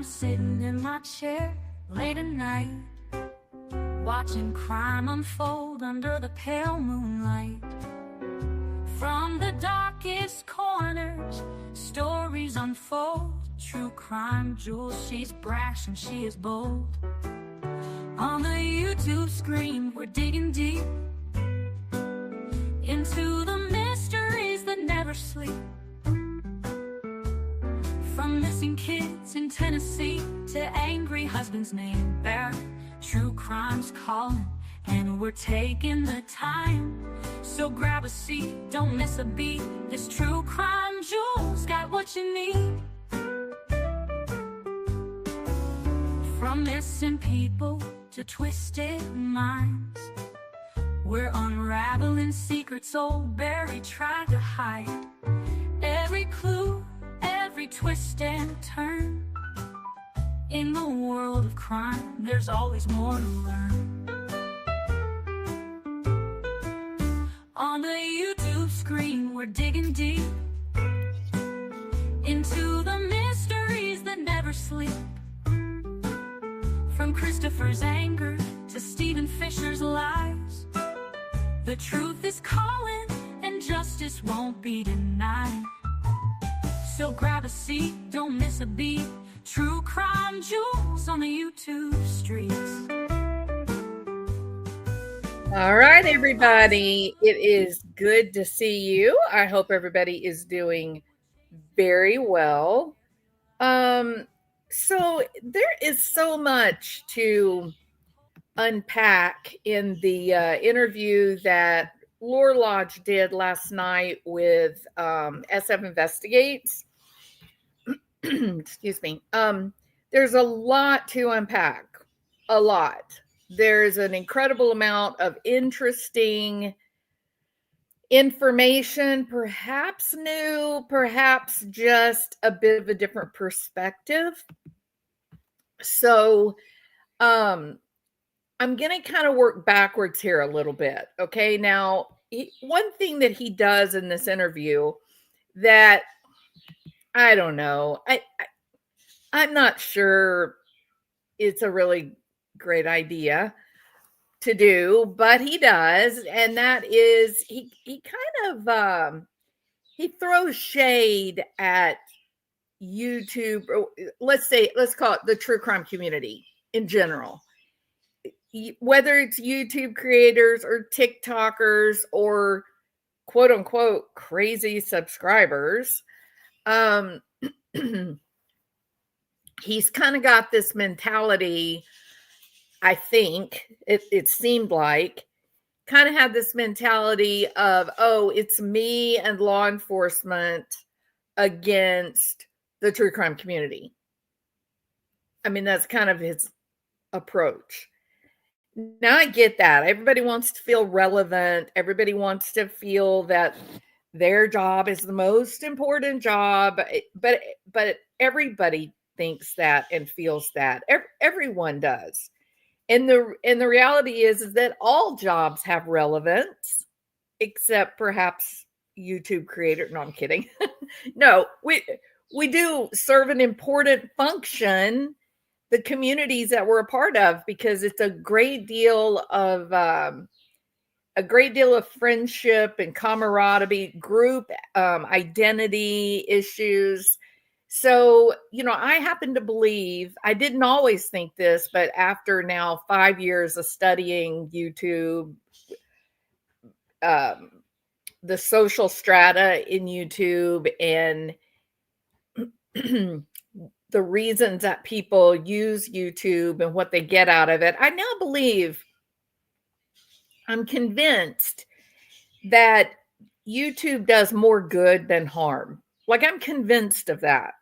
I'm sitting in my chair late at night, watching crime unfold under the pale moonlight. From the darkest corners, stories unfold. True crime jewels, she's brash and she is bold. On the YouTube screen, we're digging deep into the mysteries that never sleep. From missing kids in Tennessee to angry husbands named Barrett, true crime's calling, and we're taking the time. So grab a seat, don't miss a beat. This true crime jewel's got what you need. From missing people to twisted minds, we're unraveling secrets old Barry tried to hide. Every clue, every twist and turn. In the world of crime, there's always more to learn. On the YouTube screen, we're digging deep into the mysteries that never sleep. From Christopher's anger to Stephen Fisher's lies, the truth is calling and justice won't be denied. So grab a seat, don't miss a beat. True crime jewels on the YouTube streets. All right, everybody. It is good to see you. I hope everybody is doing very well. So there is so much to unpack in the interview that Lore Lodge did last night with SF Investigates. Excuse me. There's a lot to unpack. A lot. There's an incredible amount of interesting information, perhaps new, perhaps just a bit of a different perspective. So I'm going to kind of work backwards here a little bit. Okay. Now, one thing that he does in this interview that I don't know, I'm not sure it's a really great idea to do, but he does, and that is he kind of he throws shade at YouTube, or let's call it the true crime community in general, whether it's YouTube creators or TikTokers or quote unquote crazy subscribers. He's kind of got this mentality. I think it seemed like kind of had this mentality of, oh, it's me and law enforcement against the true crime community. I mean, that's kind of his approach. Now I get that. Everybody wants to feel relevant. Everybody wants to feel that their job is the most important job, but everybody thinks that and feels that. Everyone does. And the reality is that all jobs have relevance, except perhaps YouTube creator. No, I'm kidding. No, we do serve an important function, the communities that we're a part of, because it's a great deal of friendship and camaraderie, group identity issues. So, I happen to believe, I didn't always think this, but after now 5 years of studying YouTube, the social strata in YouTube and the reasons that people use YouTube and what they get out of it, I now believe, I'm convinced that YouTube does more good than harm. Like, I'm convinced of that.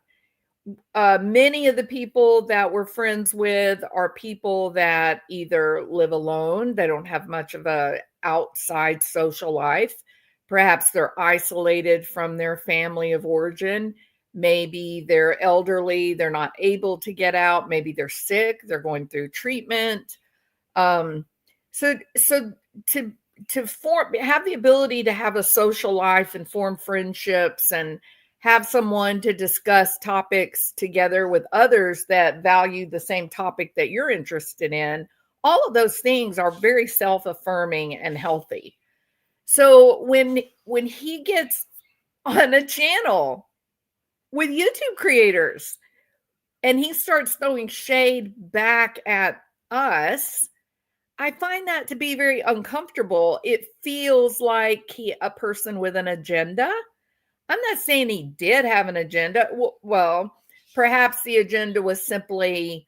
Many of the people that we're friends with are people that either live alone, they don't have much of a outside social life. Perhaps they're isolated from their family of origin. Maybe they're elderly, they're not able to get out. Maybe they're sick, they're going through treatment. So to have the ability to have a social life and form friendships and have someone to discuss topics together with others that value the same topic that you're interested in. All of those things are very self-affirming and healthy. So when he gets on a channel with YouTube creators and he starts throwing shade back at us, I find that to be very uncomfortable. It feels like a person with an agenda. I'm not saying he did have an agenda. Well, perhaps the agenda was simply,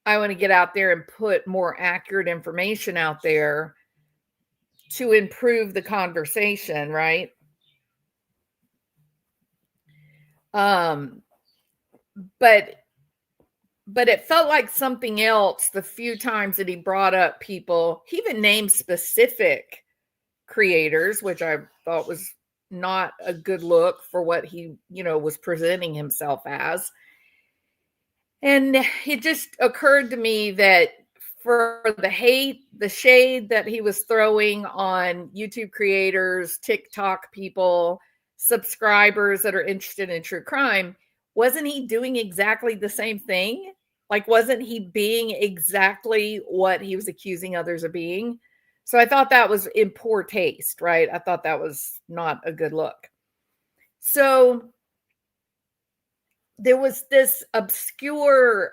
I want to get out there and put more accurate information out there to improve the conversation, right? But it felt like something else the few times that he brought up people. He even named specific creators, which I thought was not a good look for what he, was presenting himself as. And it just occurred to me that for the hate, the shade that he was throwing on YouTube creators, TikTok people, subscribers that are interested in true crime, wasn't he doing exactly the same thing? Like, wasn't he being exactly what he was accusing others of being? So I thought that was in poor taste, right? I thought that was not a good look. So there was this obscure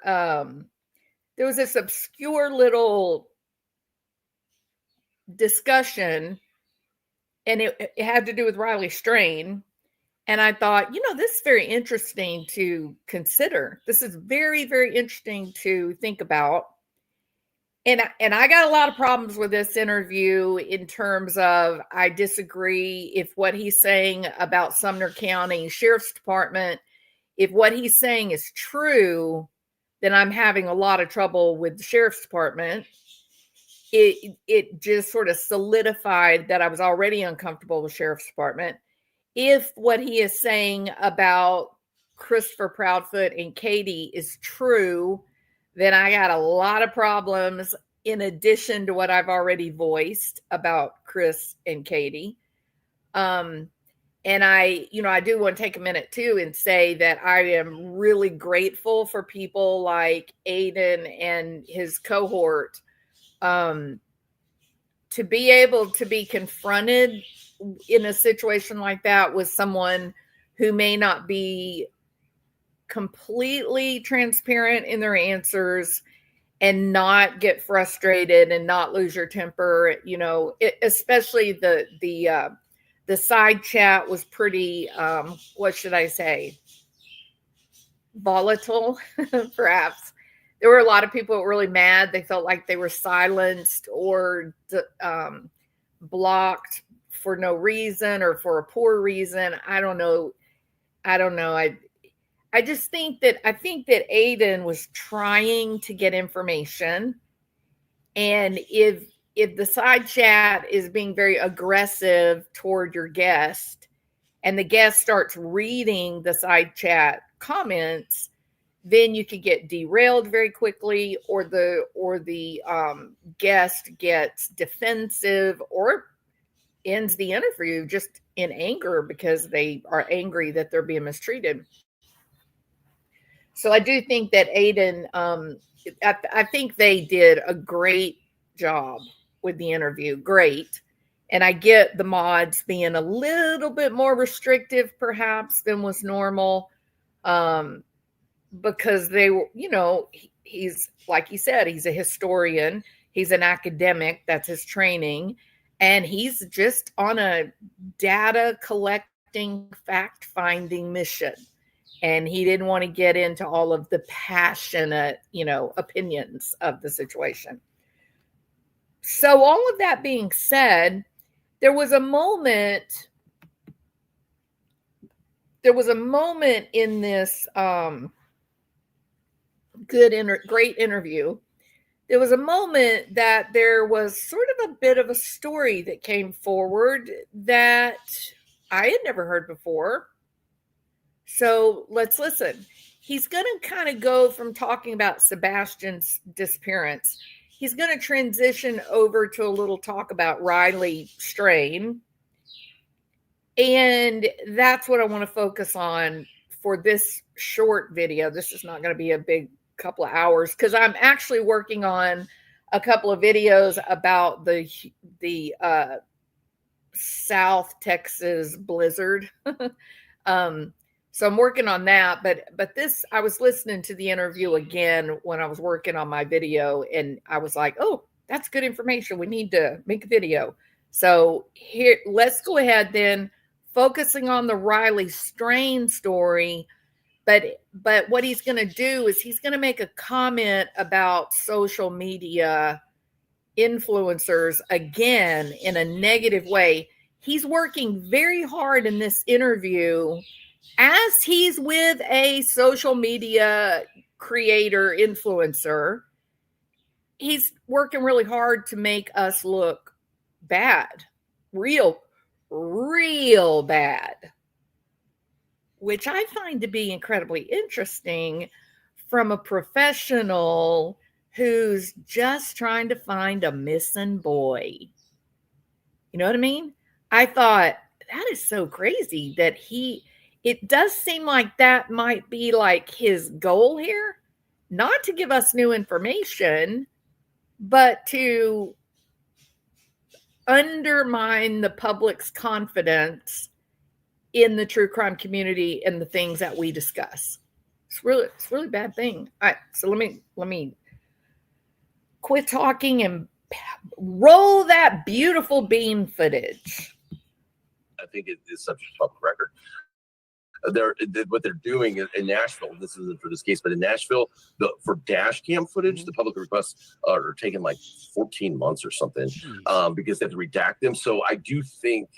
little discussion, and it had to do with Riley Strain. And I thought, this is very interesting to consider. This is very, very interesting to think about. And I got a lot of problems with this interview in terms of, I disagree if what he's saying about Sumner County Sheriff's Department, if what he's saying is true, then I'm having a lot of trouble with the Sheriff's Department. It just sort of solidified that I was already uncomfortable with Sheriff's Department. If what he is saying about Christopher Proudfoot and Katie is true, then I got a lot of problems in addition to what I've already voiced about Chris and Katie. And I do want to take a minute too and say that I am really grateful for people like Aiden and his cohort to be able to be confronted in a situation like that with someone who may not be completely transparent in their answers and not get frustrated and not lose your temper. Especially the side chat was pretty, what should I say? Volatile, perhaps. There were a lot of people that were really mad. They felt like they were silenced or blocked for no reason or for a poor reason. I don't know. I just think that Aiden was trying to get information. And if the side chat is being very aggressive toward your guest and the guest starts reading the side chat comments, then you could get derailed very quickly, or the guest gets defensive or ends the interview just in anger because they are angry that they're being mistreated. So I do think that Aiden, I think they did a great job with the interview. Great. And I get the mods being a little bit more restrictive perhaps than was normal. Because they were, he's, like he said, he's a historian. He's an academic. That's his training. And he's just on a data collecting, fact finding mission. And he didn't want to get into all of the passionate, opinions of the situation. So all of that being said, there was a moment in this great interview. There was a moment that there was sort of a bit of a story that came forward that I had never heard before. So let's listen. He's going to kind of go from talking about Sebastian's disappearance. He's going to transition over to a little talk about Riley Strain. And that's what I want to focus on for this short video. This is not going to be a big couple of hours because I'm actually working on a couple of videos about the South Texas blizzard. So I'm working on that, but this, I was listening to the interview again when I was working on my video, and I was like, oh, that's good information. We need to make a video. So here, let's go ahead then, focusing on the Riley Strain story. But what he's going to do is he's going to make a comment about social media influencers again in a negative way. He's working very hard in this interview as he's with a social media creator influencer. He's working really hard to make us look bad, real bad, which I find to be incredibly interesting from a professional who's just trying to find a missing boy. You know what I mean? I thought that is so crazy that it does seem like that might be like his goal here, not to give us new information, but to undermine the public's confidence in the true crime community and the things that we discuss. It's really bad thing. All right, so let me quit talking and roll that beautiful bean footage. I think it is subject to public record. What they're doing in Nashville, this isn't for this case, but in Nashville, for dash cam footage, the public requests are taking like 14 months or something because they have to redact them. So I do think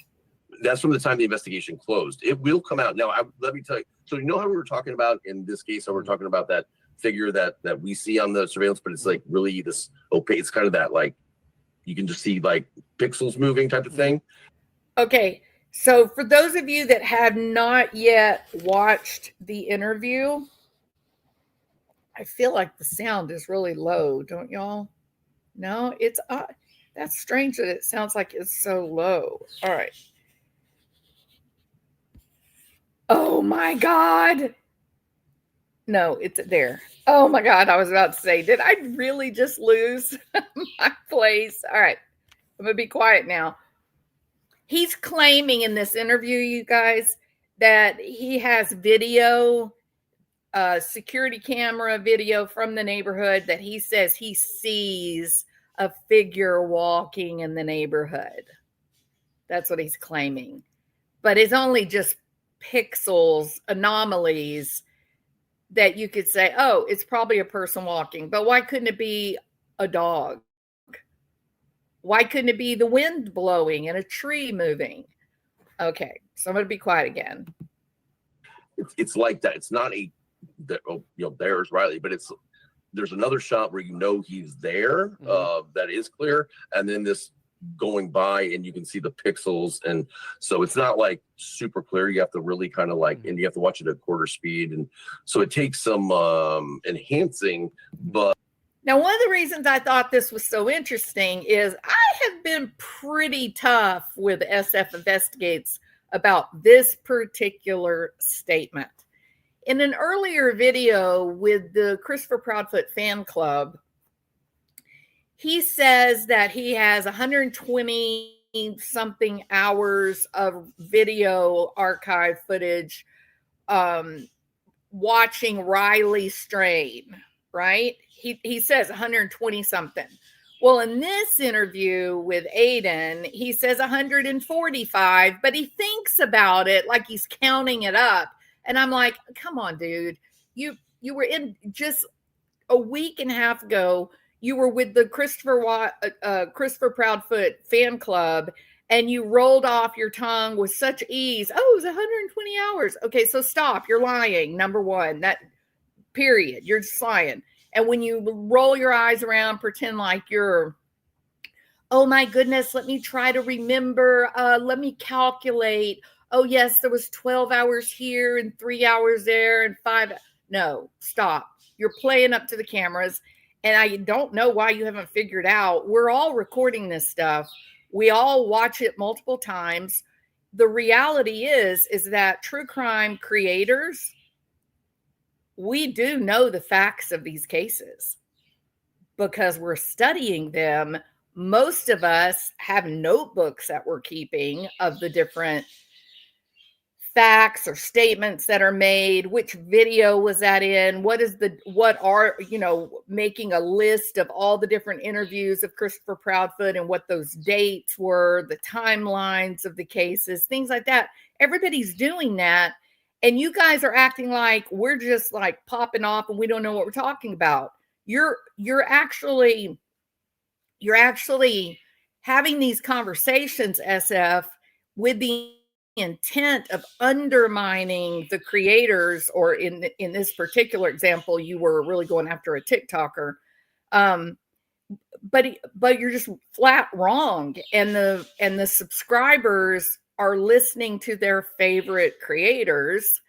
that's from the time the investigation closed. It will come out. Now, let me tell you. So you know how we were talking about in this case, how we're talking about that figure that we see on the surveillance, but it's like really this opaque. It's kind of that like you can just see like pixels moving type of thing. Okay. So for those of you that have not yet watched the interview, I feel like the sound is really low, don't y'all? No, it's that's strange that it sounds like it's so low. All right. Oh my God. No, it's there. Oh my God. I was about to say, did I really just lose my place? All right. I'm going to be quiet now. He's claiming in this interview, you guys, that he has video, security camera video from the neighborhood that he says he sees a figure walking in the neighborhood. That's what he's claiming. But it's only just pixels, anomalies that you could say, oh, it's probably a person walking. But why couldn't it be a dog? Why couldn't it be the wind blowing and a tree moving? Okay, so I'm going to be quiet again. It's like that. It's not there's Riley, but there's another shot where he's there. That is clear, and then this going by, and you can see the pixels, and so it's not like super clear. You have to really kind of like, and you have to watch it at quarter speed, and so it takes some enhancing, but. Now, one of the reasons I thought this was so interesting is I have been pretty tough with SF Investigates about this particular statement. In an earlier video with the Christopher Proudfoot fan club, he says that he has 120 something hours of video archive footage watching Riley Strain, right? He says 120 something. Well, in this interview with Aiden, he says 145, but he thinks about it like he's counting it up. And I'm like, come on, dude. You were in just a week and a half ago, you were with the Christopher Proudfoot fan club, and you rolled off your tongue with such ease. Oh, it was 120 hours. Okay, so stop. You're lying. Number one, that period. You're just lying. And when you roll your eyes around, pretend like you're, oh my goodness, let me try to remember. Let me calculate. Oh yes, there was 12 hours here and 3 hours there and 5. No, stop. You're playing up to the cameras. And I don't know why you haven't figured out. We're all recording this stuff. We all watch it multiple times. the reality is that true crime creators, we do know the facts of these cases because we're studying them. Most of us have notebooks that we're keeping of the different facts or statements that are made. Which video was that in? Making a list of all the different interviews of Christopher Proudfoot and what those dates were, the timelines of the cases, things like that. Everybody's doing that. And you guys are acting like we're just like popping off and we don't know what we're talking about. You're actually having these conversations, SF, with the intent of undermining the creators, or in this particular example, you were really going after a TikToker. But you're just flat wrong. And the subscribers are listening to their favorite creators,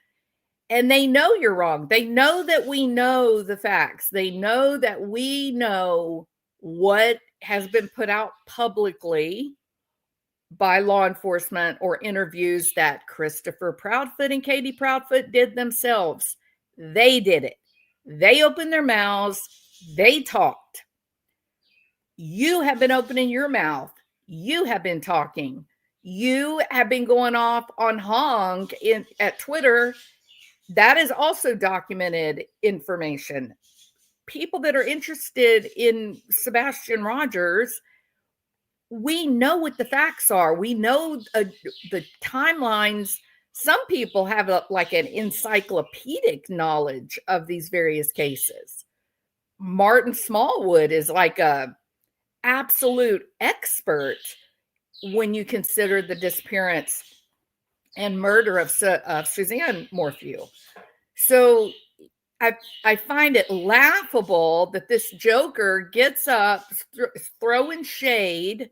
and they know you're wrong. They know that we know the facts. They know that we know what has been put out publicly by law enforcement, or interviews that Christopher Proudfoot and Kiely Proudfoot did themselves. They did it. They opened their mouths. They talked. You have been opening your mouth. You have been talking. You have been going off on Hong at Twitter. That is also documented information. People that are interested in Sebastian Rogers, we know what the facts are. We know the timelines. Some people have an encyclopedic knowledge of these various cases. Martin Smallwood is like a absolute expert when you consider the disappearance and murder of Suzanne Morphew. So I find it laughable that this joker gets up throwing shade,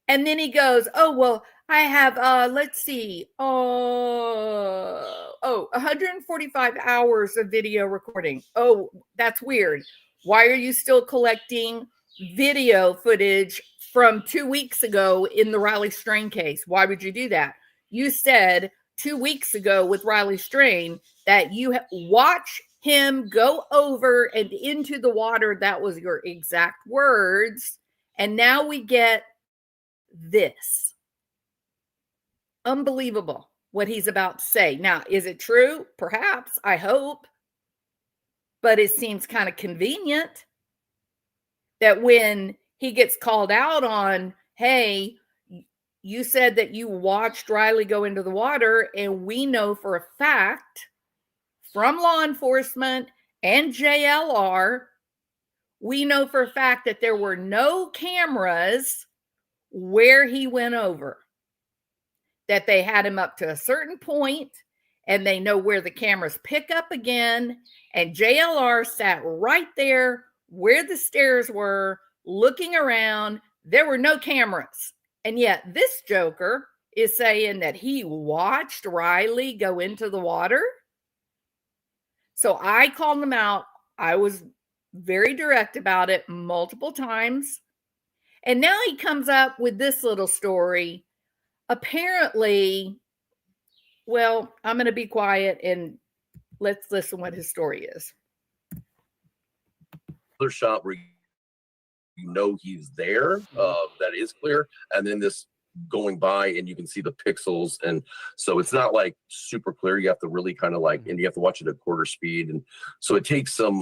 and then he goes, oh, well, I have, 145 hours of video recording. Oh, that's weird. Why are you still collecting video footage from 2 weeks ago in the Riley Strain case? Why would you do that? You said 2 weeks ago with Riley Strain that you watch him go over and into the water. That was your exact words. And now we get this. Unbelievable what he's about to say. Now, is it true? Perhaps. I hope. But it seems kind of convenient that when he gets called out on, hey, you said that you watched Riley go into the water, and we know for a fact from law enforcement and JLR, we know for a fact that there were no cameras where he went over, that they had him up to a certain point, and they know where the cameras pick up again. And JLR sat right there where the stairs were, looking around. There were no cameras. And yet this joker is saying that he watched Riley go into the water. So I called him out. I was very direct about it multiple times. And now he comes up with this little story. Apparently, well, I'm going to be quiet and let's listen what his story is. Another shot where you know he's there, that is clear. And then this going by and you can see the pixels, and so it's not like super clear. You have to really kind of like, and you have to watch it at quarter speed, and so it takes some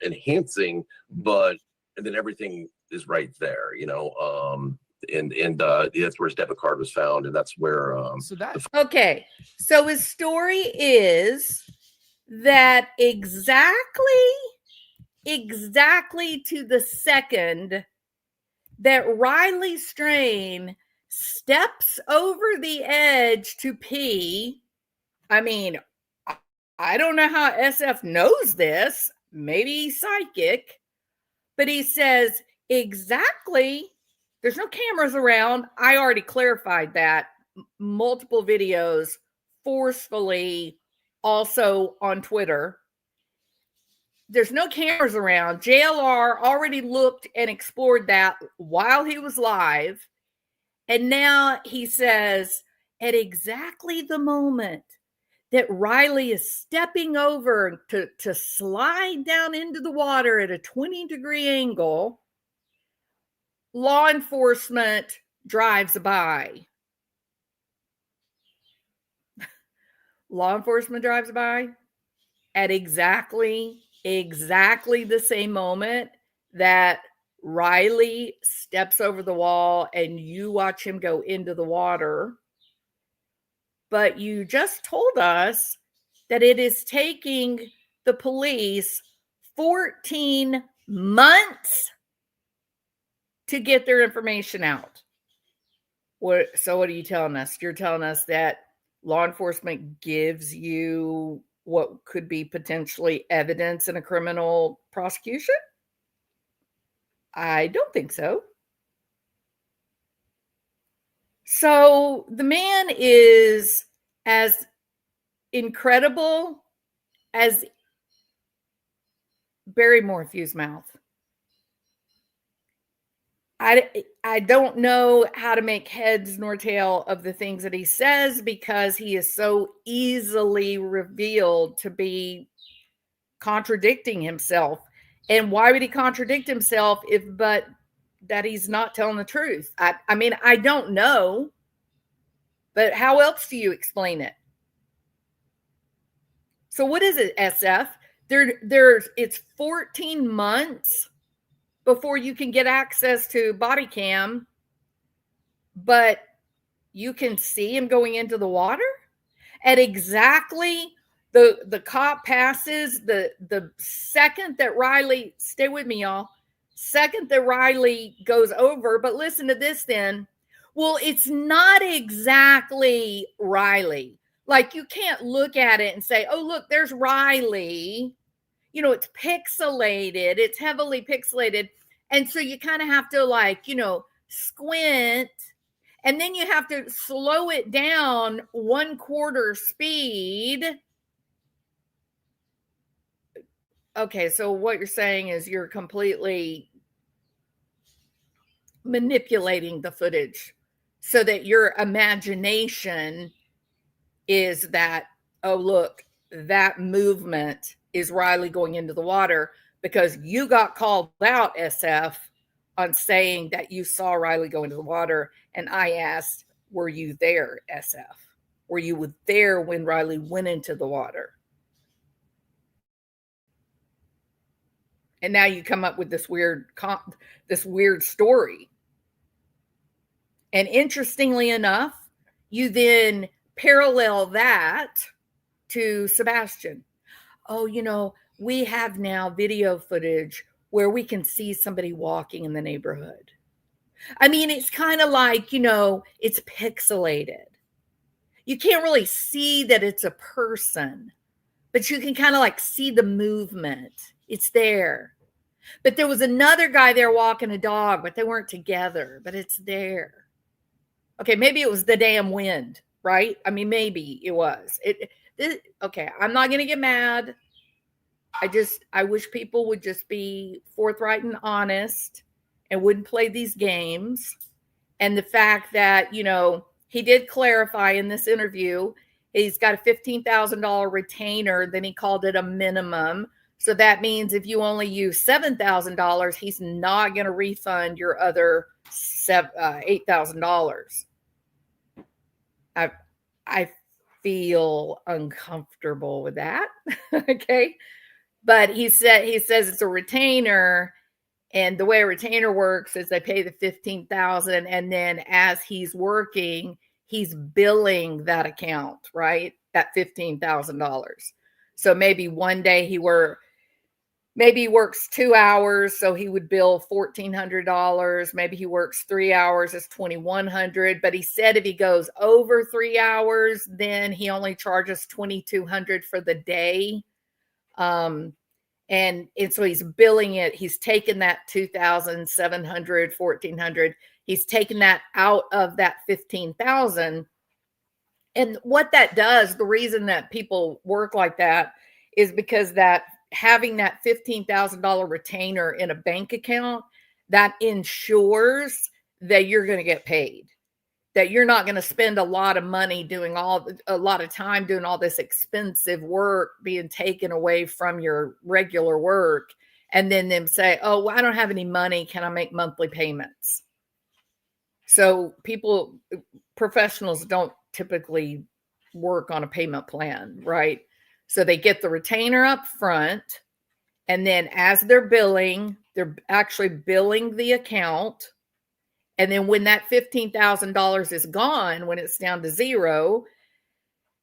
enhancing, and then everything is right there, you know. And that's where his debit card was found, and that's where okay, so his story is that exactly to the second that Riley Strain steps over the edge to pee. I mean, I don't know how SF knows this. Maybe he's psychic. But he says, exactly, there's no cameras around. I already clarified that. Multiple videos, forcefully, also on Twitter. There's no cameras around. JLR already looked and explored that while he was live. And now he says, at exactly the moment that Riley is stepping over to slide down into the water at a 20-degree angle, law enforcement drives by. Law enforcement drives by at exactly the same moment that Riley steps over the wall and you watch him go into the water. But you just told us that it is taking the police 14 months to get their information out. So what are you telling us? You're telling us that law enforcement gives you what could be potentially evidence in a criminal prosecution? I don't think so. So the man is as incredible as Barrymore Few's mouth. I don't know how to make heads nor tail of the things that he says because he is so easily revealed to be contradicting himself. And why would he contradict himself but that he's not telling the truth? I mean, I don't know. But how else do you explain it? So what is it, SF? It's 14 months before you can get access to body cam, but you can see him going into the water at exactly the cop passes the second that Riley, stay with me, y'all, second that Riley goes over. But listen to this then. Well, it's not exactly Riley. Like, you can't look at it and say, oh, look, there's Riley. You know, it's pixelated. It's heavily pixelated. And so you kind of have to, like, you know, squint. And then you have to slow it down 1/4 speed. Okay, so what you're saying is you're completely manipulating the footage so that your imagination is that, oh, look, that movement is Riley going into the water, because you got called out, SF, on saying that you saw Riley go into the water. And I asked, were you there, SF? Were you there when Riley went into the water? And now you come up with this weird story. And interestingly enough, you then parallel that to Sebastian. Oh, you know, we have now video footage where we can see somebody walking in the neighborhood. I mean, it's kind of like, you know, it's pixelated. You can't really see that it's a person, but you can kind of like see the movement. It's there. But there was another guy there walking a dog, but they weren't together, but it's there. Okay, maybe it was the damn wind, right? I mean, maybe it was. Okay, I'm not going to get mad. I wish people would just be forthright and honest and wouldn't play these games. And the fact that, you know, he did clarify in this interview, he's got a $15,000 retainer, then he called it a minimum. So that means if you only use $7,000, he's not going to refund your other $8,000. I feel uncomfortable with that. Okay. But he says it's a retainer, and the way a retainer works is they pay the $15,000, and then as he's working, he's billing that account, right? That $15,000. So maybe one day maybe he works 2 hours, so he would bill $1,400. Maybe he works 3 hours, it's $2,100. But he said if he goes over 3 hours, then he only charges $2,200 for the day. And so he's billing it. He's taken that $2,700, $1,400. He's taken that out of that $15,000. And what that does, the reason that people work like that is because that having that $15,000 retainer in a bank account, that ensures that you're going to get paid. that you're not going to spend a lot of money doing a lot of time doing all this expensive work being taken away from your regular work, and then them say, oh, well, I don't have any money, can I make monthly payments? So professionals don't typically work on a payment plan, right? So they get the retainer up front, and then as they're billing, they're actually billing the account. And then when that $15,000 is gone, when it's down to zero,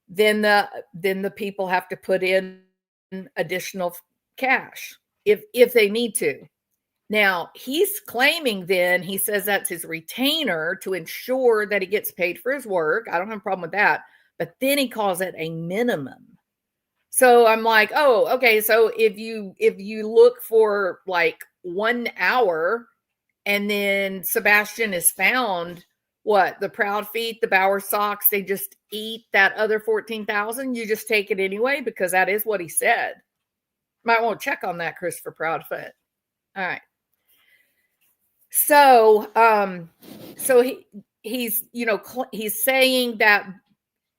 then the people have to put in additional cash if they need to. Now, he's claiming then, he says that's his retainer to ensure that he gets paid for his work. I don't have a problem with that. But then he calls it a minimum. So I'm like, oh, okay. So if you look for like 1 hour, and then Sebastian is found, what, the Proudfoot, the Bauer socks, they just eat that other 14,000. You just take it anyway, because that is what he said. Might want to check on that, Christopher Proudfoot. All right. So, he's saying that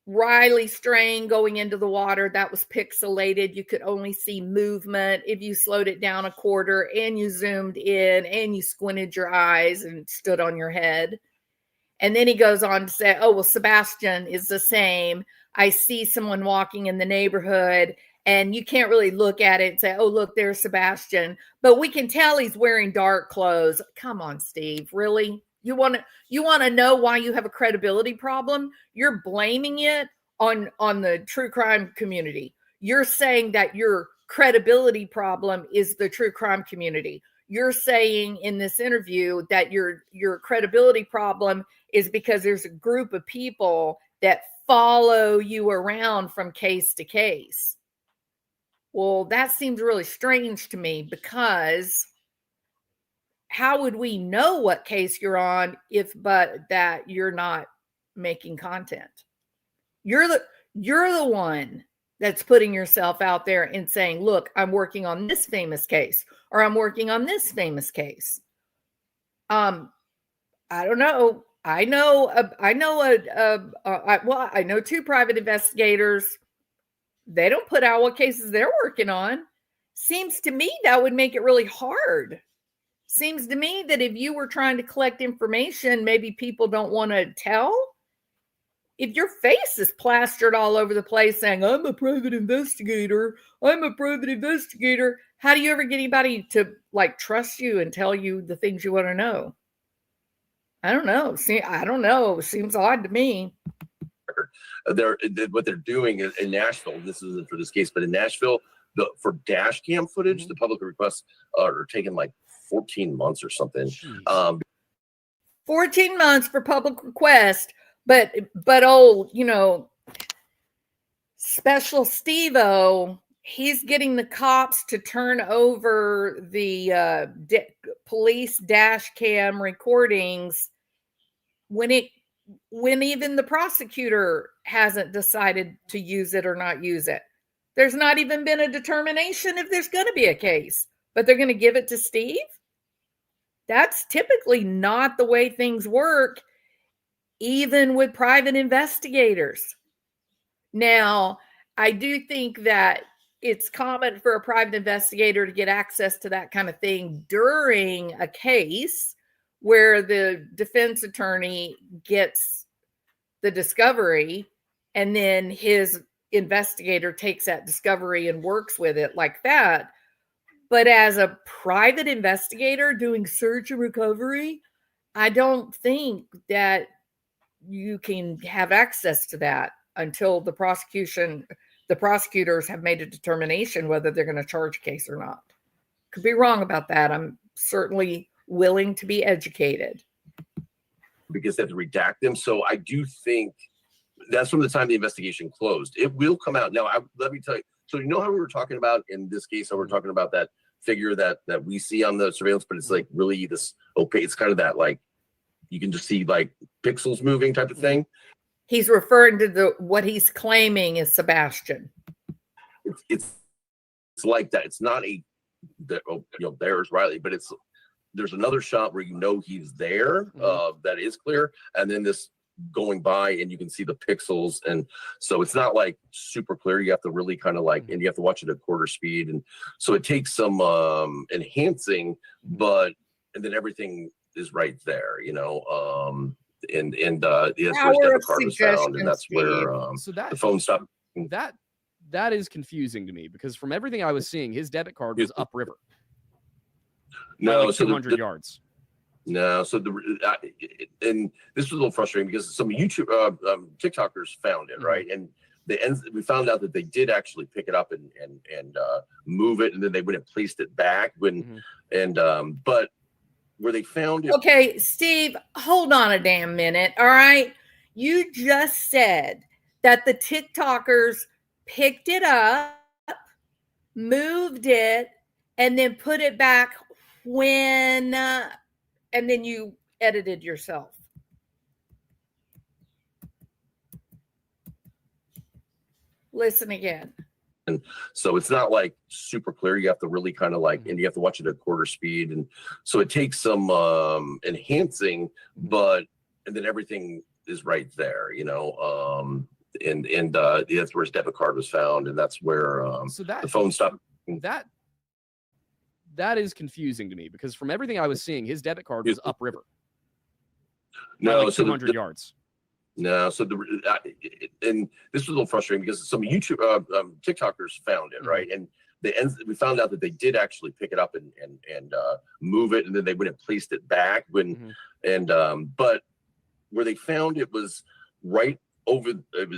Riley Strain going into the water, that was pixelated. You could only see movement if you slowed it down a quarter and you zoomed in and you squinted your eyes and stood on your head. And then he goes on to say, oh, well, Sebastian is the same. I see someone walking in the neighborhood and you can't really look at it and say, oh, look, there's Sebastian. But we can tell he's wearing dark clothes. Come on, Steve, really? You want to know why you have a credibility problem? You're blaming it on the true crime community. You're saying that your credibility problem is the true crime community. You're saying in this interview that your credibility problem is because there's a group of people that follow you around from case to case. Well, that seems really strange to me, because how would we know what case you're on but that you're not making content? You're the one that's putting yourself out there and saying, look, I'm working on this famous case, or I'm working on this famous case. I don't know. I know 2 private investigators. They don't put out what cases they're working on. Seems to me that would make it really hard. Seems to me that if you were trying to collect information, maybe people don't want to tell. If your face is plastered all over the place saying, I'm a private investigator, how do you ever get anybody to like trust you and tell you the things you want to know? I don't know. I don't know. It seems odd to me. What they're doing in Nashville, this isn't for this case, but in Nashville, for dash cam footage, the public requests are taking like 14 months or something. 14 months for public request, but Special Steve-O, he's getting the cops to turn over the police dash cam recordings when even the prosecutor hasn't decided to use it or not use it. There's not even been a determination if there's going to be a case, but they're going to give it to Steve? That's typically not the way things work, even with private investigators. Now, I do think that it's common for a private investigator to get access to that kind of thing during a case where the defense attorney gets the discovery and then his investigator takes that discovery and works with it like that. But as a private investigator doing search and recovery, I don't think that you can have access to that until the prosecutors have made a determination whether they're going to charge a case or not. Could be wrong about that. I'm certainly willing to be educated. Because they have to redact them. So I do think that's from the time the investigation closed. It will come out. Now, let me tell you. So you know how we were talking about in this case, how we're talking about that figure that we see on the surveillance, but it's like really this opaque. It's kind of that like, you can just see like pixels moving type of thing. He's referring to what he's claiming is Sebastian. It's like that. It's not there's Riley, but there's another shot where he's there. That is clear. And then this going by, and you can see the pixels, and so it's not like super clear. You have to really kind of like, and you have to watch it at quarter speed, and so it takes some enhancing, and then everything is right there, and that's where his debit card was found, and that's where the phone stopped. That is confusing to me, because from everything I was seeing, his debit card was upriver. No, like 200 yards. No, so and this was a little frustrating because some YouTube TikTokers found it, right, and we found out that they did actually pick it up and move it, and then they went and placed it back but where they found it. Okay, Steve, hold on a damn minute. All right, you just said that the TikTokers picked it up, moved it, and then put it back when, and then you edited yourself. Listen again. And so it's not like super clear. You have to really kind of like, and you have to watch it at quarter speed, and so it takes some enhancing, and then everything is right there, and that's where his debit card was found, and that's where the phone stopped. That is confusing to me, because from everything I was seeing, his debit card was upriver. No, like 200 yards. No, so and this was a little frustrating because some YouTube TikTokers found it, right, and we found out that they did actually pick it up and move it, and then they went and placed it back but where they found it was right over.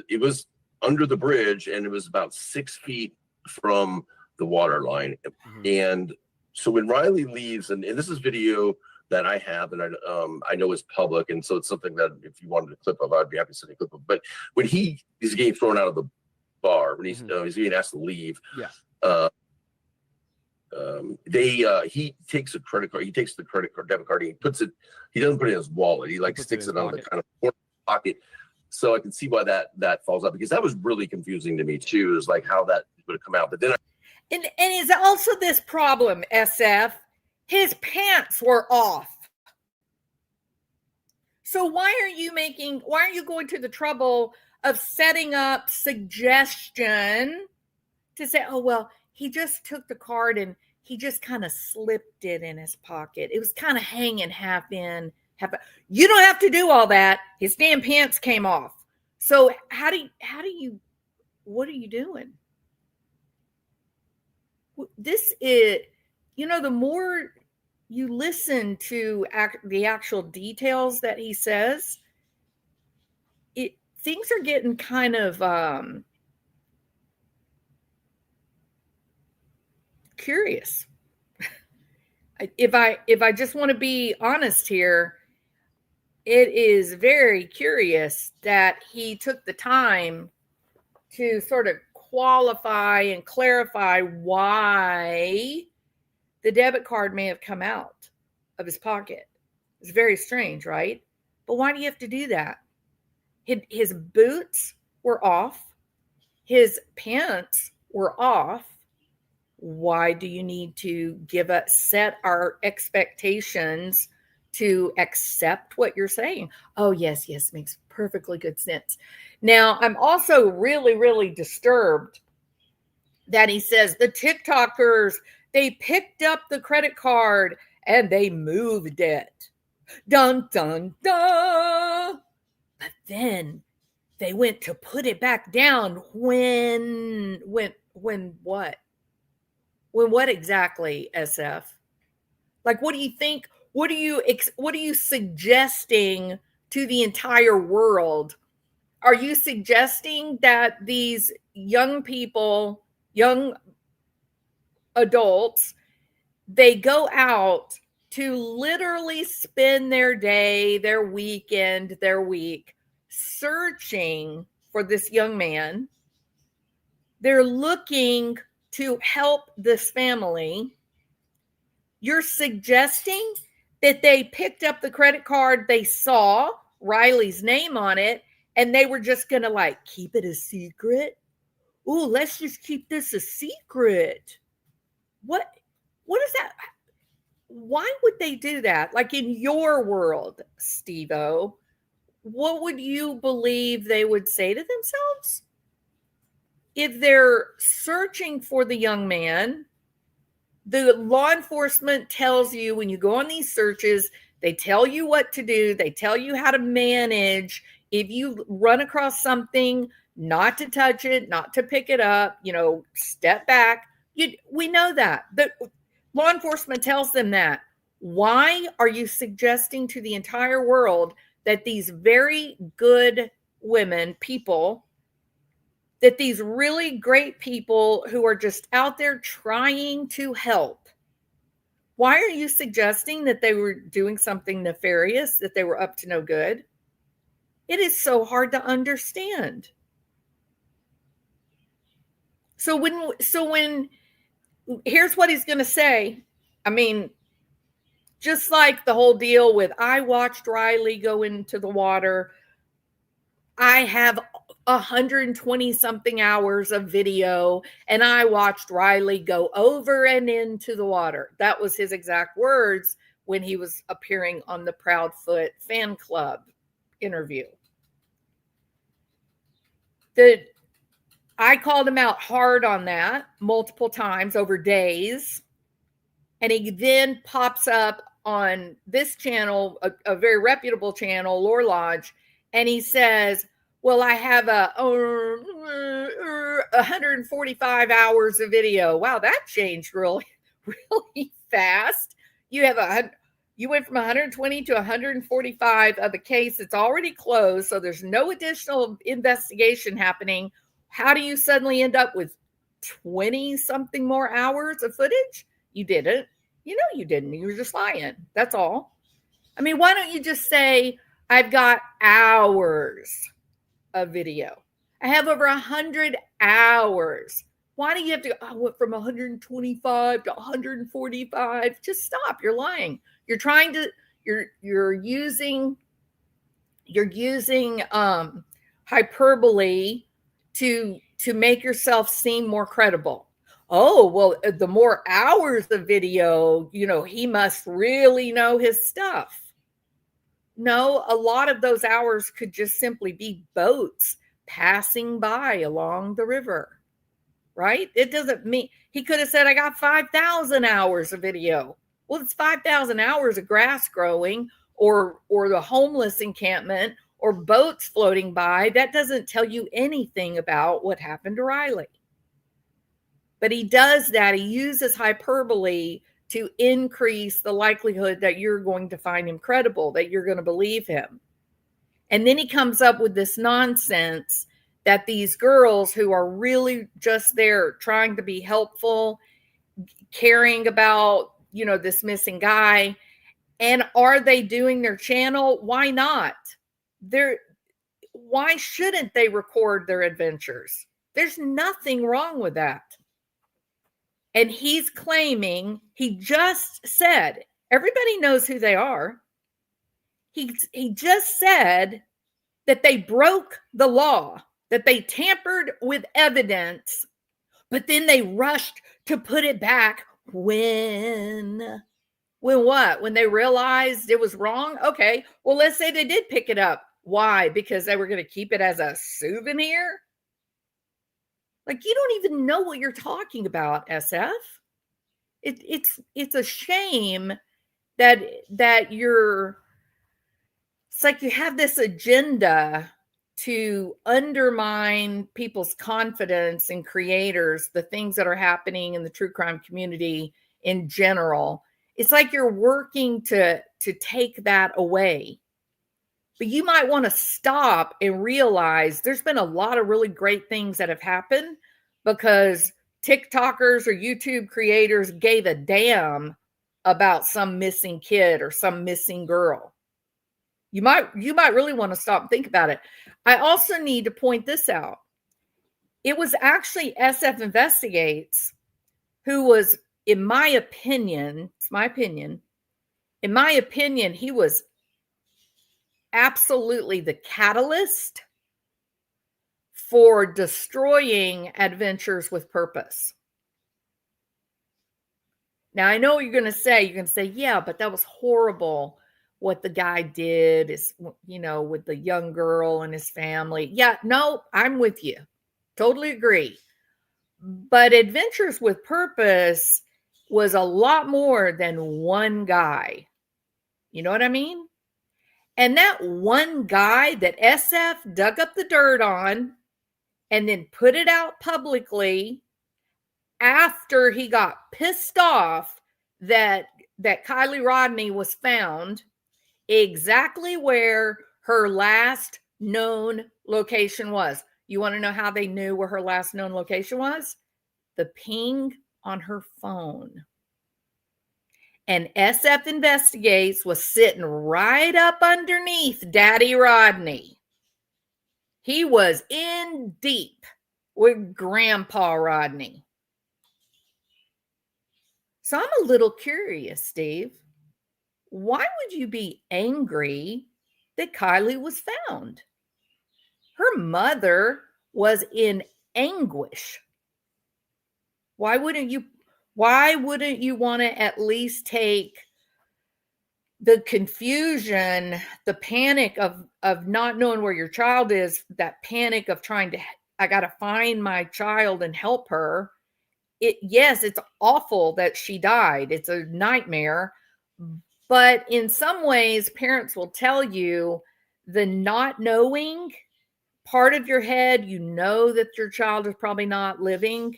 It was under the bridge, and it was about 6 feet from the water line, and so when Riley leaves, and this is video that I have, and I know is public, and so it's something that if you wanted a clip of, I'd be happy to send a clip of. But when he is getting thrown out of the bar, when he's getting asked to leave, he takes a credit card. He takes the debit card. And he puts it. He doesn't put it in his wallet. He sticks it on the kind of corner pocket. So I can see why that falls out, because that was really confusing to me too. Is like how that would have come out, but then. And is also this problem, SF. His pants were off. So why are you going to the trouble of setting up suggestion to say, oh, well, he just took the card and he just kind of slipped it in his pocket. It was kind of hanging half in, half out. You don't have to do all that. His damn pants came off. So what are you doing? This is, the more you listen to the actual details that he says, things are getting kind of curious. If I just want to be honest here, it is very curious that he took the time to sort of qualify and clarify why the debit card may have come out of his pocket. It's very strange, right? But why do you have to do that? His boots were off. His pants were off. Why do you need to set our expectations to accept what you're saying? Oh, yes, makes perfectly good sense. Now, I'm also really, really disturbed that he says the TikTokers, they picked up the credit card and they moved it. Dun, dun, dun. But then they went to put it back down when what? When what exactly, SF? Like, what do you think? What are you suggesting to the entire world? Are you suggesting that these young people, young adults, they go out to literally spend their day, their weekend, their week searching for this young man? They're looking to help this family. You're suggesting that they picked up the credit card, they saw Riley's name on it, and they were just going to keep it a secret? Ooh, let's just keep this a secret. What is that? Why would they do that? Like in your world, Steve-O, what would you believe they would say to themselves? If they're searching for the young man, the law enforcement tells you when you go on these searches, they tell you what to do. They tell you how to manage. If you run across something, not to touch it, not to pick it up, step back. We know that. The law enforcement tells them that. Why are you suggesting to the entire world that these very good women, people, that these really great people who are just out there trying to help, why are you suggesting that they were doing something nefarious, that they were up to no good? It is so hard to understand. So when here's what he's going to say. I mean, just like the whole deal with, I watched Riley go into the water. I have 120 something hours of video, and I watched Riley go over and into the water. That was his exact words when he was appearing on the Proudfoot fan club interview. I called him out hard on that multiple times over days. And he then pops up on this channel, a very reputable channel, Lore Lodge, and he says, well, I have 145 hours of video. Wow, that changed really, really fast. You went from 120 to 145 of a case that's already closed, so there's no additional investigation happening. How do you suddenly end up with 20 something more hours of footage? You didn't. You didn't. You were just lying. That's all. I mean, why don't you just say, I've got hours of video. I have over 100 hours. Why do you have to, I went from 125 to 145? Just stop. You're lying. You're trying to, you're using hyperbole to make yourself seem more credible. Oh, well, the more hours of video, he must really know his stuff. No, a lot of those hours could just simply be boats passing by along the river, right? It doesn't mean, he could have said, I got 5,000 hours of video. Well, it's 5,000 hours of grass growing or the homeless encampment or boats floating by. That doesn't tell you anything about what happened to Riley. But he does that. He uses hyperbole to increase the likelihood that you're going to find him credible, that you're going to believe him. And then he comes up with this nonsense that these girls who are really just there trying to be helpful, caring about, this missing guy, and are they doing their channel? Why not? Why shouldn't they record their adventures? There's nothing wrong with that. And he's claiming, he just said, everybody knows who they are. He just said that they broke the law, that they tampered with evidence, but then they rushed to put it back when what? When they realized it was wrong? Okay, well, let's say they did pick it up. Why? Because they were going to keep it as a souvenir? Like, you don't even know what you're talking about, SF. It's a shame that it's like you have this agenda to undermine people's confidence in creators, the things that are happening in the true crime community in general. It's like you're working to take that away. But you might want to stop and realize there's been a lot of really great things that have happened because TikTokers or YouTube creators gave a damn about some missing kid or some missing girl. You might really want to stop and think about it. I also need to point this out. It was actually SF Investigates who was, in my opinion, he was absolutely the catalyst for destroying Adventures with Purpose. Now, I know what you're going to say. You're going to say, yeah, but that was horrible what the guy did is, with the young girl and his family. Yeah, no, I'm with you. Totally agree. But Adventures with Purpose was a lot more than one guy. You know what I mean? And that one guy that SF dug up the dirt on and then put it out publicly after he got pissed off that Kiely Rodni was found exactly where her last known location was. You want to know how they knew where her last known location was? The ping on her phone. And SF Investigates was sitting right up underneath Daddy Rodni. He was in deep with Grandpa Rodni. So I'm a little curious, Steve. Why would you be angry that Kiely was found? Her mother was in anguish. Why wouldn't you want to at least take the confusion, the panic of not knowing where your child is, that panic of I got to find my child and help her. Yes, it's awful that she died. It's a nightmare. But in some ways, parents will tell you the not knowing part of your head, that your child is probably not living,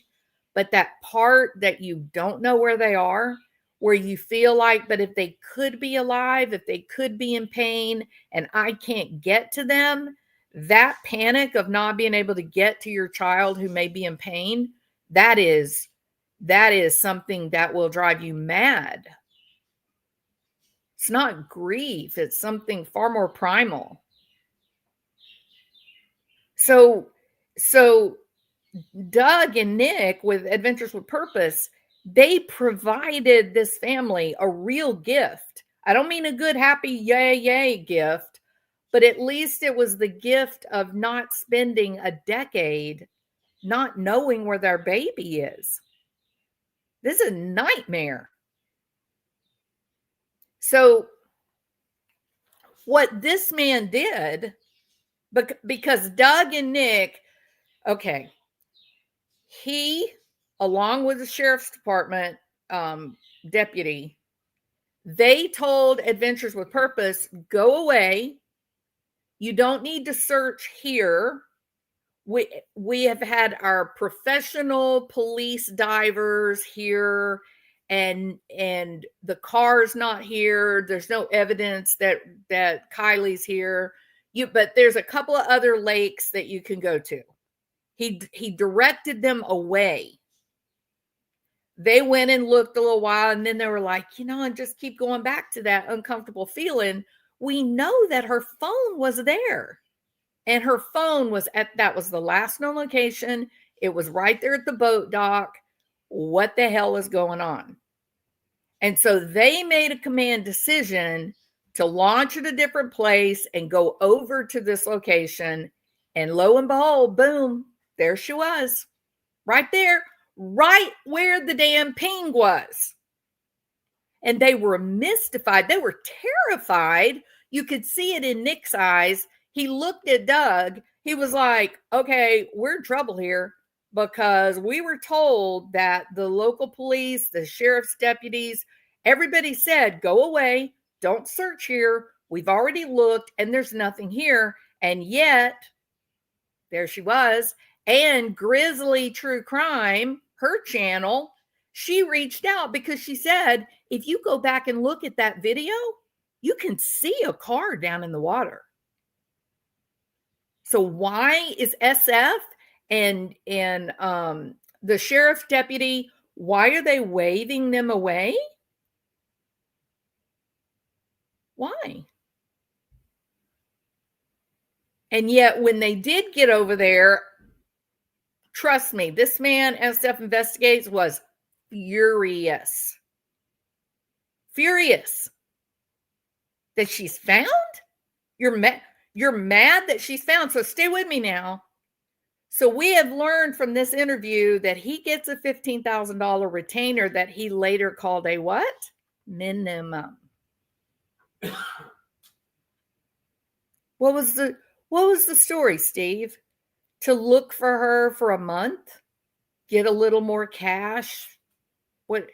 but that part that you don't know where they are, where you feel like, but if they could be alive, if they could be in pain, and I can't get to them, that panic of not being able to get to your child who may be in pain, that is something that will drive you mad. It's not grief. It's something far more primal. So Doug and Nick with Adventures with Purpose, they provided this family a real gift. I don't mean a good, happy, yay gift, but at least it was the gift of not spending a decade not knowing where their baby is. This is a nightmare. So what this man did, because Doug and Nick, okay, he, along with the sheriff's department deputy, they told Adventures with Purpose, go away. You don't need to search here. We have had our professional police divers here, and the car's not here. There's no evidence that Kiely's here. But there's a couple of other lakes that you can go to. He directed them away. They went and looked a little while, and then they were like, and just keep going back to that uncomfortable feeling. We know that her phone was there. And her phone was that was the last known location. It was right there at the boat dock. What the hell is going on? And so they made a command decision to launch at a different place and go over to this location. And lo and behold, boom, there she was. Right there, right where the damn ping was. And they were mystified. They were terrified. You could see it in Nick's eyes. He looked at Doug. He was like, okay, we're in trouble here because we were told that the local police, the sheriff's deputies, everybody said, go away. Don't search here. We've already looked and there's nothing here. And yet, there she was. And Grizzly True Crime, her channel, she reached out because she said, if you go back and look at that video, you can see a car down in the water. So why is SF and the sheriff's deputy, why are they waving them away? Why? And yet when they did get over there, trust me, this man, SF Investigates, was furious. Furious that she's found? You're mad that she's found. So stay with me now. So we have learned from this interview that he gets a $15,000 retainer that he later called a what? Minimum. What was the story, Steve? To look for her for a month, get a little more cash? What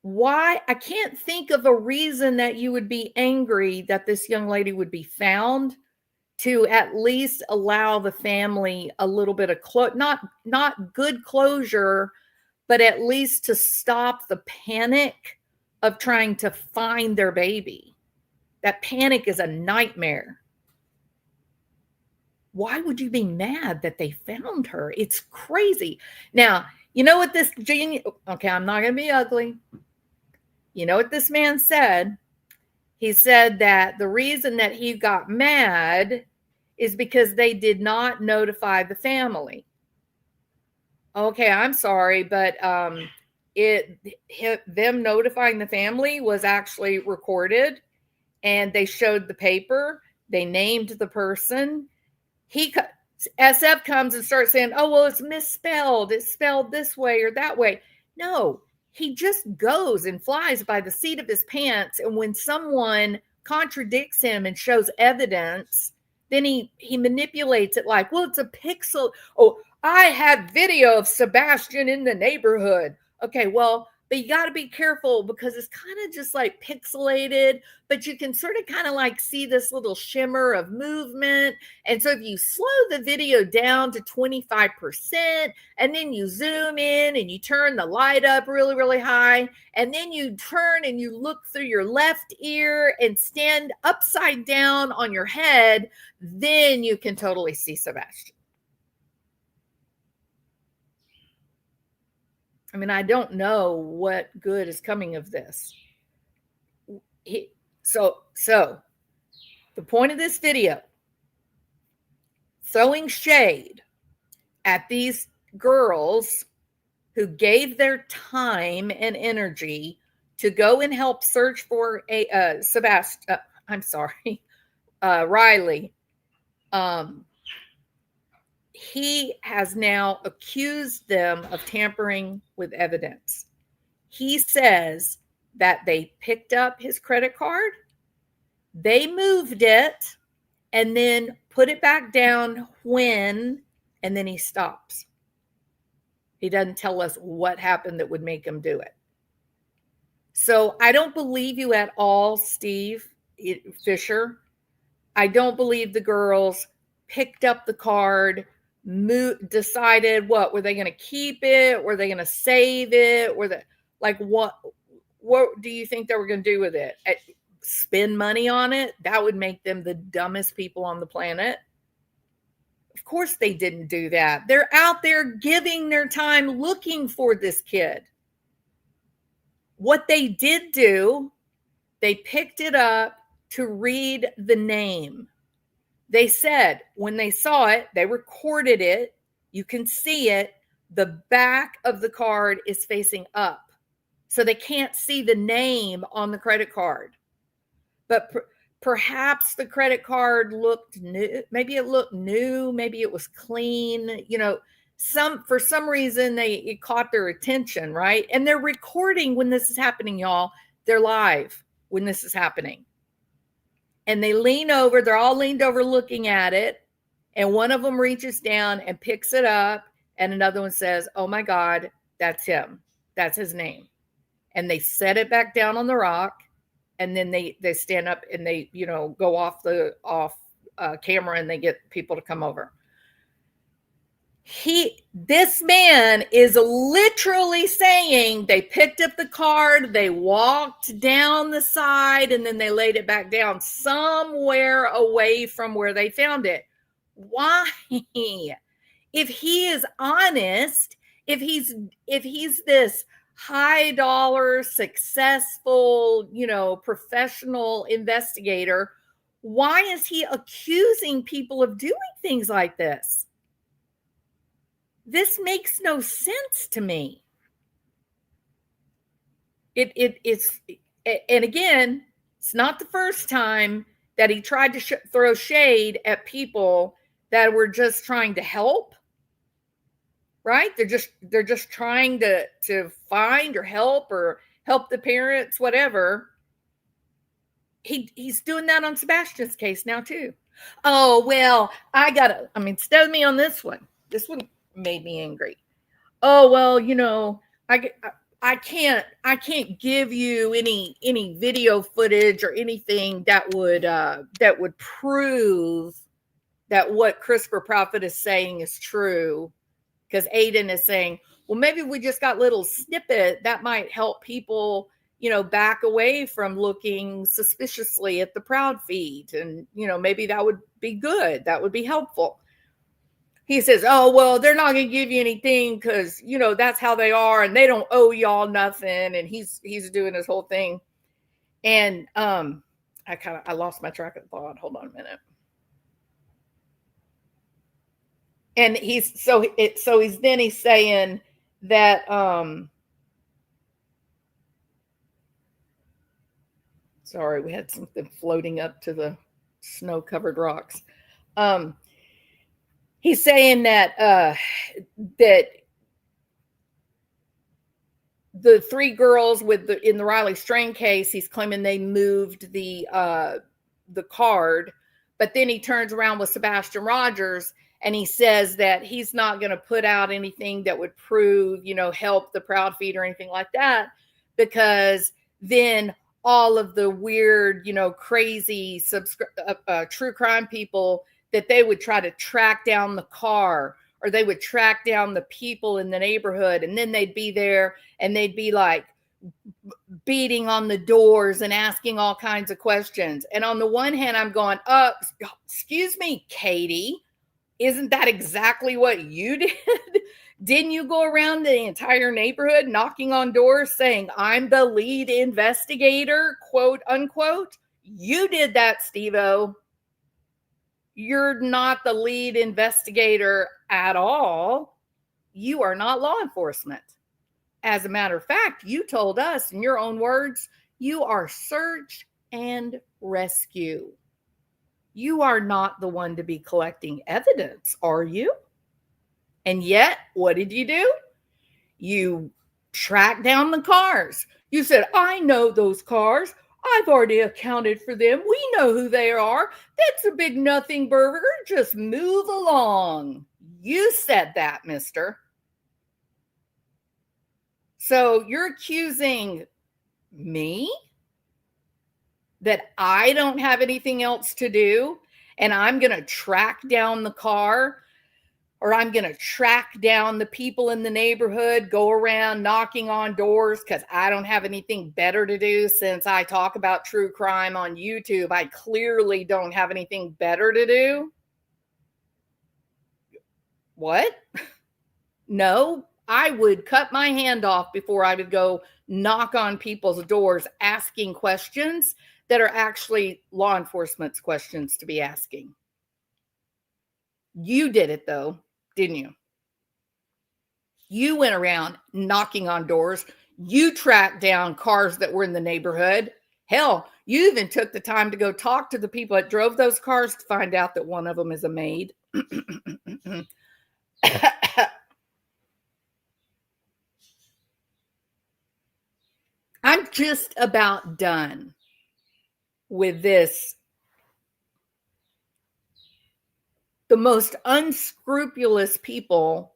why? I can't think of a reason that you would be angry that this young lady would be found, to at least allow the family a little bit of not good closure, but at least to stop the panic of trying to find their baby. That panic is a nightmare. Why would you be mad that they found her? It's crazy. Now, you know what this genius, okay, I'm not going to be ugly. You know what this man said? He said that the reason that he got mad is because they did not notify the family. Okay, I'm sorry, but them notifying the family was actually recorded, and they showed the paper. They named the person. SF comes and starts saying, "Oh, well, it's misspelled. It's spelled this way or that way." No, he just goes and flies by the seat of his pants. And when someone contradicts him and shows evidence, then he manipulates it like, well, it's a pixel. Oh, I had video of Sebastian in the neighborhood. Okay, well, but you got to be careful because it's kind of just like pixelated, but you can sort of kind of like see this little shimmer of movement. And so if you slow the video down to 25% and then you zoom in and you turn the light up really, really high, and then you turn and you look through your left ear and stand upside down on your head, then you can totally see Sebastian. I mean, I don't know what good is coming of this. So the point of this video, throwing shade at these girls who gave their time and energy to go and help search for Riley. He has now accused them of tampering with evidence. He says that they picked up his credit card, they moved it, and then put it back down and then he stops. He doesn't tell us what happened that would make him do it. So I don't believe you at all, Steve Fisher. I don't believe the girls picked up the card, decided what were they going to keep it, were they going to save it, what do you think they were going to do with it? Spend money on it? That would make them the dumbest people on the planet. Of course they didn't do that. They're out there giving their time looking for this kid. What they did do, they picked it up to read the name. They said when they saw it, they recorded it. You can see it. The back of the card is facing up. So they can't see the name on the credit card. But perhaps the credit card looked new. Maybe it looked new. Maybe it was clean. For some reason, it caught their attention, right? And they're recording when this is happening, y'all. They're live when this is happening. And they lean over, they're all leaned over looking at it. And one of them reaches down and picks it up. And another one says, "Oh my God, that's him. That's his name." And they set it back down on the rock. And then they stand up and they, go off camera and they get people to come over. This man is literally saying they picked up the card, they walked down the side, and then they laid it back down somewhere away from where they found it. Why? If he is honest, if he's this high dollar, successful, professional investigator, why is he accusing people of doing things like this? This makes no sense to me. It's and again, it's not the first time that he tried to throw shade at people that were just trying to help. Right? They're just trying to find or help the parents, whatever. he's doing that on Sebastian's case now too. Oh, well, instead of me on this one made me angry. Oh, well, I can't give you any video footage or anything that would prove that what Christopher Proudfoot is saying is true. Because Aiden is saying, well, maybe we just got little snippet that might help people, back away from looking suspiciously at the Proud feed. And, maybe that would be good. That would be helpful. He says, oh, well, they're not going to give you anything because, that's how they are. And they don't owe y'all nothing. And he's doing his whole thing. And I lost my track of thought. Hold on a minute. And he's saying that, sorry, we had something floating up to the snow-covered rocks. He's saying that that the three girls in the Riley Strain case, he's claiming they moved the card, but then he turns around with Sebastian Rogers and he says that he's not going to put out anything that would prove, help the Proud feed or anything like that, because then all of the weird, crazy true crime people, that they would try to track down the car, or they would track down the people in the neighborhood. And then they'd be there and they'd be like beating on the doors and asking all kinds of questions. And on the one hand, I'm going, excuse me, Katie, isn't that exactly what you did? Didn't you go around the entire neighborhood knocking on doors saying, I'm the lead investigator, quote unquote? You did that, Steve-O. You're not the lead investigator at all. You are not law enforcement. As a matter of fact, you told us in your own words, you are search and rescue. You are not the one to be collecting evidence, are you? And yet, what did you do? You tracked down the cars. You said, I know those cars. I've already accounted for them. We know who they are. That's a big nothing burger. Just move along. You said that, mister. So you're accusing me that I don't have anything else to do, and I'm going to track down the car, or I'm going to track down the people in the neighborhood, go around knocking on doors because I don't have anything better to do. Since I talk about true crime on YouTube, I clearly don't have anything better to do. What? No, I would cut my hand off before I would go knock on people's doors asking questions that are actually law enforcement's questions to be asking. You did it though, didn't you? You went around knocking on doors. You tracked down cars that were in the neighborhood. Hell, you even took the time to go talk to the people that drove those cars to find out that one of them is a maid. I'm just about done with this. The most unscrupulous people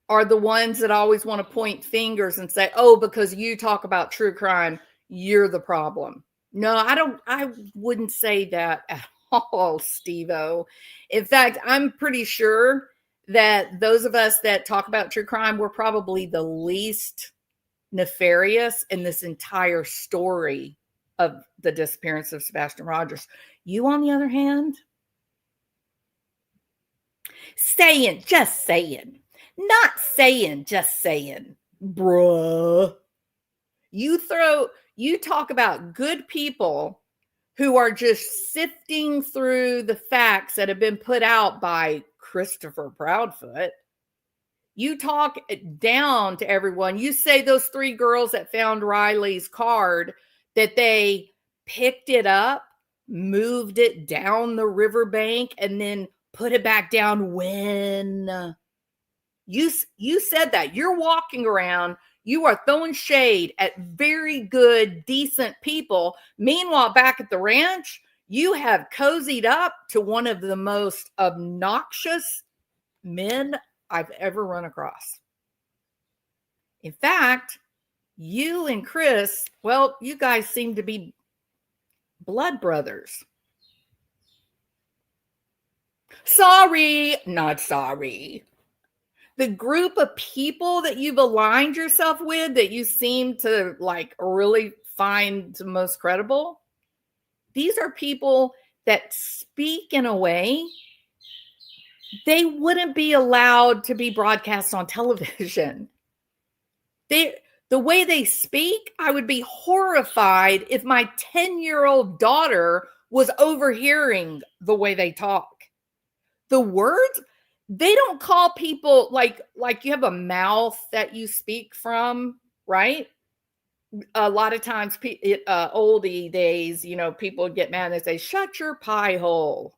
are the ones that always want to point fingers and say, oh, because you talk about true crime, you're the problem. No, I wouldn't say that at all, Steve-O. In fact, I'm pretty sure that those of us that talk about true crime, we're probably the least nefarious in this entire story of the disappearance of Sebastian Rogers. You, on the other hand, just saying, not saying, just saying, bruh. You talk about good people who are just sifting through the facts that have been put out by Christopher Proudfoot. You talk down to everyone. You say those three girls that found Riley's card, that they picked it up, moved it down the riverbank, and then put it back down when you said that. You're walking around, You are throwing shade at very good, decent people. Meanwhile, back at the ranch, you have cozied up to one of the most obnoxious men I've ever run across. In fact, you and Chris, well, you guys seem to be blood brothers. Sorry, not sorry. The group of people that you've aligned yourself with that you seem to like really find the most credible, these are people that speak in a way they wouldn't be allowed to be broadcast on television. The way they speak, I would be horrified if my 10-year-old daughter was overhearing the way they talk. The words, they don't call people like you have a mouth that you speak from, right? A lot of times, oldie days, people get mad and they say, shut your pie hole.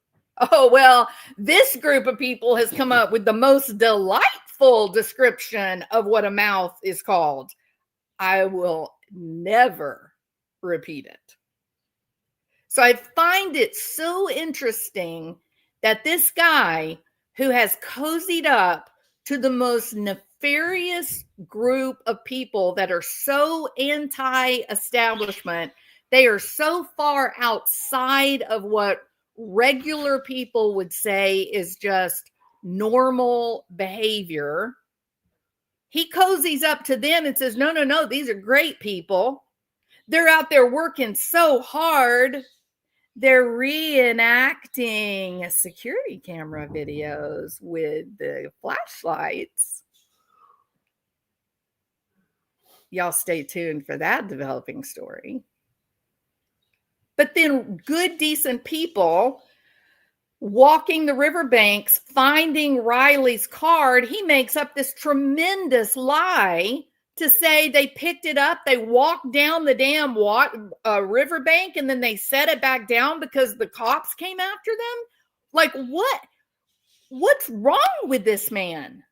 Oh, well, this group of people has come up with the most delightful description of what a mouth is called. I will never repeat it. So I find it so interesting that this guy who has cozied up to the most nefarious group of people that are so anti-establishment, they are so far outside of what regular people would say is just normal behavior. He cozies up to them and says, no, these are great people. They're out there working so hard. They're reenacting security camera videos with the flashlights. Y'all stay tuned for that developing story. But then good, decent people walking the riverbanks, finding Riley's card, he makes up this tremendous lie to say they picked it up, they walked down the damn riverbank, and then they set it back down because the cops came after them. Like, what's wrong with this man?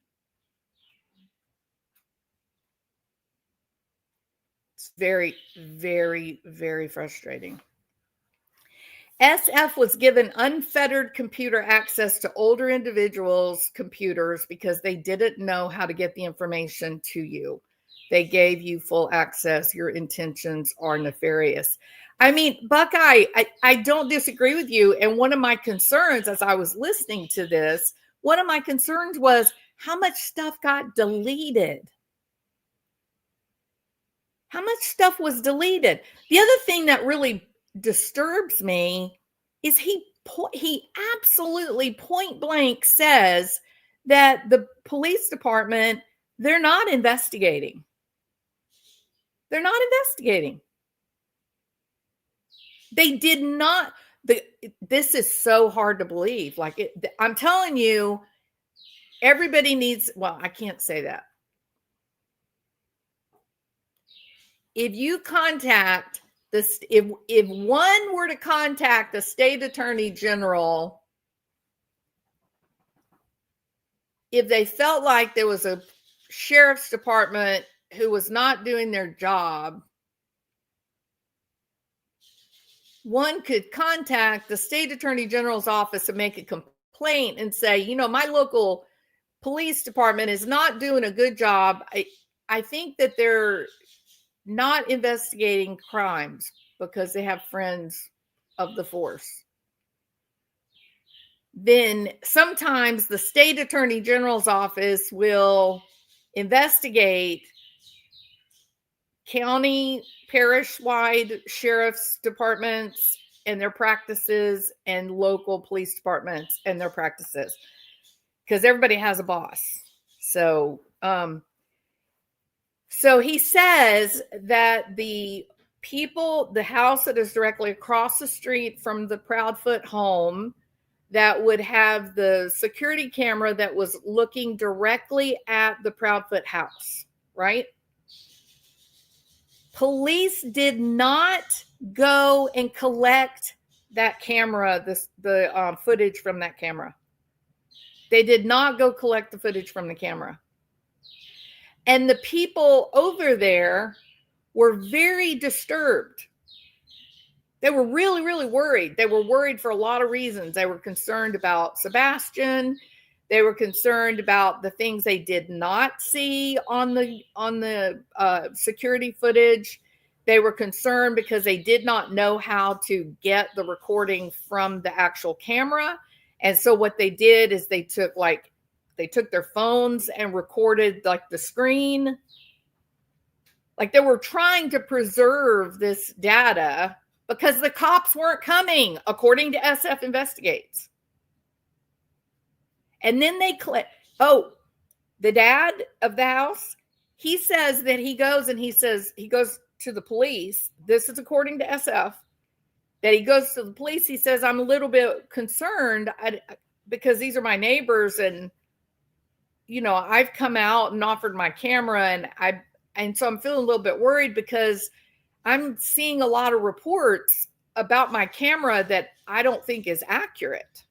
It's very, very, very frustrating. SF was given unfettered computer access to older individuals' computers because they didn't know how to get the information to you. They gave you full access. Your intentions are nefarious. I mean, Buckeye, I don't disagree with you. And one of my concerns as I was listening to this, one of my concerns was how much stuff got deleted. How much stuff was deleted? The other thing that really disturbs me is he absolutely point blank says that the police department, they're not investigating. They're not investigating. They did not. This is so hard to believe. I'm telling you, everybody needs, well, I can't say that. If you contact this, if one were to contact the state attorney general, if they felt like there was a sheriff's department who was not doing their job, one could contact the state attorney general's office and make a complaint and say, my local police department is not doing a good job. I think that they're not investigating crimes because they have friends of the force. Then sometimes the state attorney general's office will investigate county, parish-wide sheriff's departments and their practices and local police departments and their practices because everybody has a boss. So he says that the house that is directly across the street from the Proudfoot home that would have the security camera that was looking directly at the Proudfoot house, right? Police did not go and collect that camera, the footage from that camera. They did not go collect the footage from the camera. And the people over there were very disturbed. They were really, really worried. They were worried for a lot of reasons. They were concerned about Sebastian. They were concerned about the things they did not see on the security footage. They were concerned because they did not know how to get the recording from the actual camera. And so what they did is they took their phones and recorded like the screen. Like they were trying to preserve this data because the cops weren't coming, according to SF Investigates. And then the dad of the house, he says that he goes to the police. This is according to SF, that he goes to the police. He says, I'm a little bit concerned because these are my neighbors. And, I've come out and offered my camera and so I'm feeling a little bit worried because I'm seeing a lot of reports about my camera that I don't think is accurate.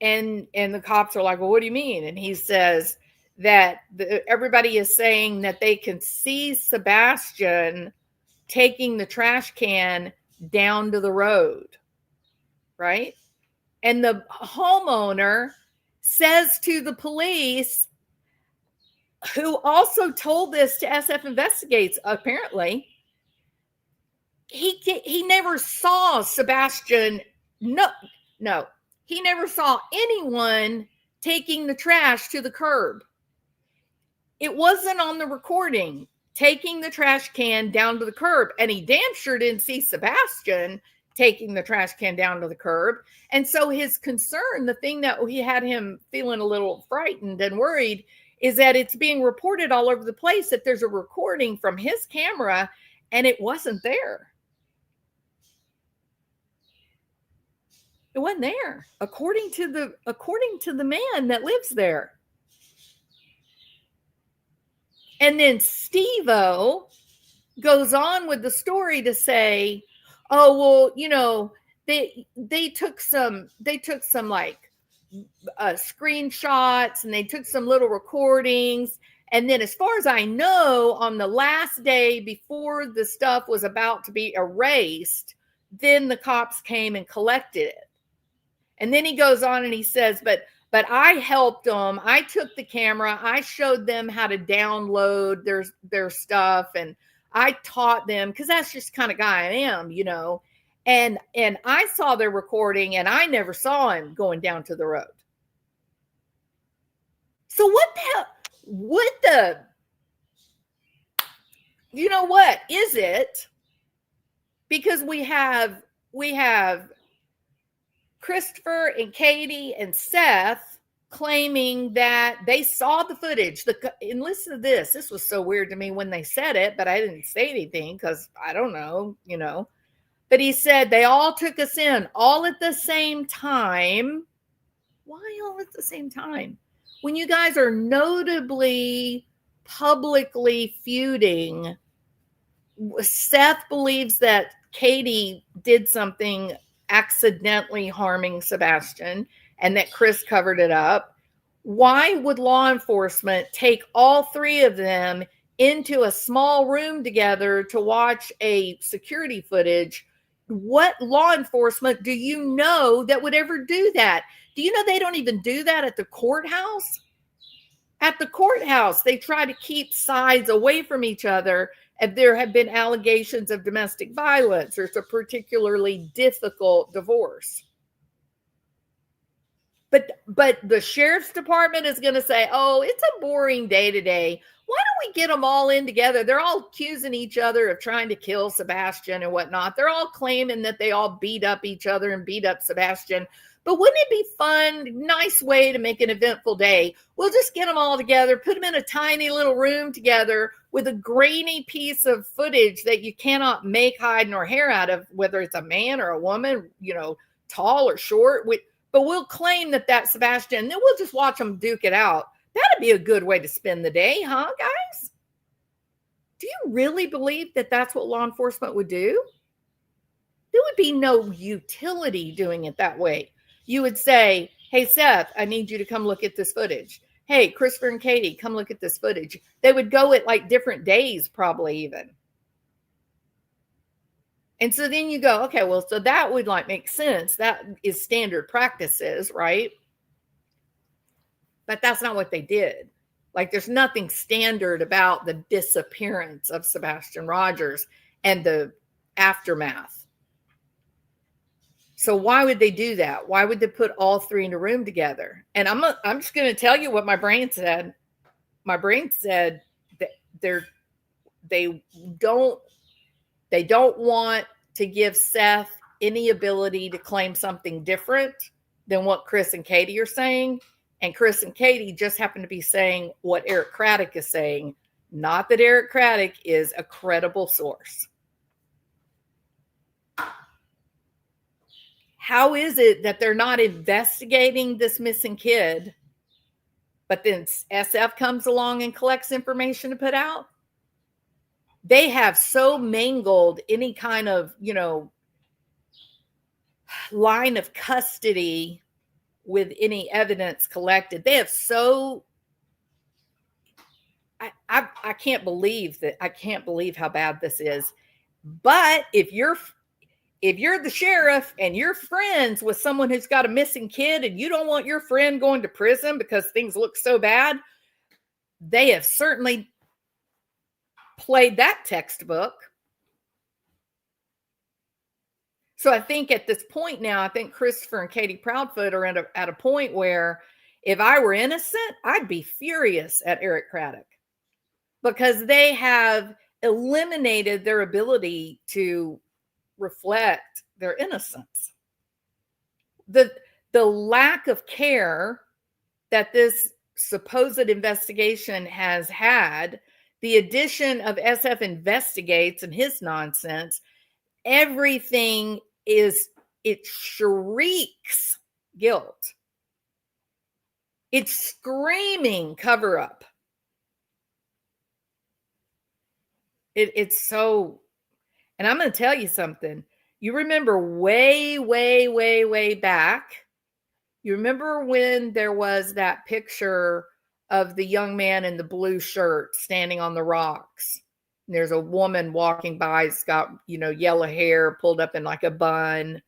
And the cops are like, well, what do you mean? And he says that everybody is saying that they can see Sebastian taking the trash can down to the road, right? And the homeowner says to the police, who also told this to SF Investigates, apparently, he never saw Sebastian. No, he never saw anyone taking the trash to the curb. It wasn't on the recording, taking the trash can down to the curb. And he damn sure didn't see Sebastian taking the trash can down to the curb. And so his concern, the thing that he had him feeling a little frightened and worried, is that it's being reported all over the place that there's a recording from his camera and it wasn't there. It wasn't there, according to the man that lives there. And then Steve-O goes on with the story to say, oh, well, they took some like screenshots and they took some little recordings. And then as far as I know, on the last day before the stuff was about to be erased, then the cops came and collected it. And then he goes on and he says, but I helped them. I took the camera. I showed them how to download their stuff. And I taught them, because that's just the kind of guy I am, And I saw their recording and I never saw him going down to the road. So what is it? Because we have Christopher and Katie and Seth claiming that they saw the footage. And listen to this. This was so weird to me when they said it, but I didn't say anything because I don't know, But he said they all took us in all at the same time. Why all at the same time? When you guys are notably publicly feuding, Seth believes that Katie did something accidentally harming Sebastian and that Chris covered it up. Why would law enforcement take all three of them into a small room together to watch a security footage? What law enforcement do you know that would ever do that? Do you know they don't even do that at the courthouse? At the courthouse, they try to keep sides away from each other if there have been allegations of domestic violence or it's a particularly difficult divorce. But the sheriff's department is going to say, oh, it's a boring day today. Why don't we get them all in together? They're all accusing each other of trying to kill Sebastian and whatnot. They're all claiming that they all beat up each other and beat up Sebastian. But wouldn't it be fun, nice way to make an eventful day? We'll just get them all together, put them in a tiny little room together with a grainy piece of footage that you cannot make hide nor hair out of, whether it's a man or a woman, tall or short. But we'll claim that that's Sebastian, and then we'll just watch them duke it out. That'd be a good way to spend the day, huh, guys? Do you really believe that that's what law enforcement would do? There would be no utility doing it that way. You would say, hey, Seth, I need you to come look at this footage. hey, Christopher and Katie, come look at this footage. They would go at like different days, probably even. And so then you go, okay, well, so that would like make sense. That is standard practices, right? But that's not what they did. Like, there's nothing standard about the disappearance of Sebastian Rogers and the aftermath. So why would they do that? Why would they put all three in a room together? And I'm just going to tell you what my brain said. My brain said that they don't want to give Seth any ability to claim something different than what Chris and Katie are saying. And Chris and Katie just happen to be saying what Eric Craddock is saying, not that Eric Craddock is a credible source. How is it that they're not investigating this missing kid, but then SF comes along and collects information to put out? They have so mangled any kind of, line of custody with any evidence collected. They have so, I can't believe that. I can't believe how bad this is. But if you're the sheriff and you're friends with someone who's got a missing kid and you don't want your friend going to prison because things look so bad, they have certainly played that textbook. So I think at this point now, I think Christopher and Katie Proudfoot are at a point where if I were innocent, I'd be furious at Eric Craddock because they have eliminated their ability to reflect their innocence. The lack of care that this supposed investigation has had, the addition of SF Investigates and his nonsense, everything it shrieks guilt. It's screaming cover up. It's so, and I'm going to tell you something. You remember way back, you remember when there was that picture of the young man in the blue shirt standing on the rocks? And there's a woman walking by. It's got, yellow hair pulled up in like a bun.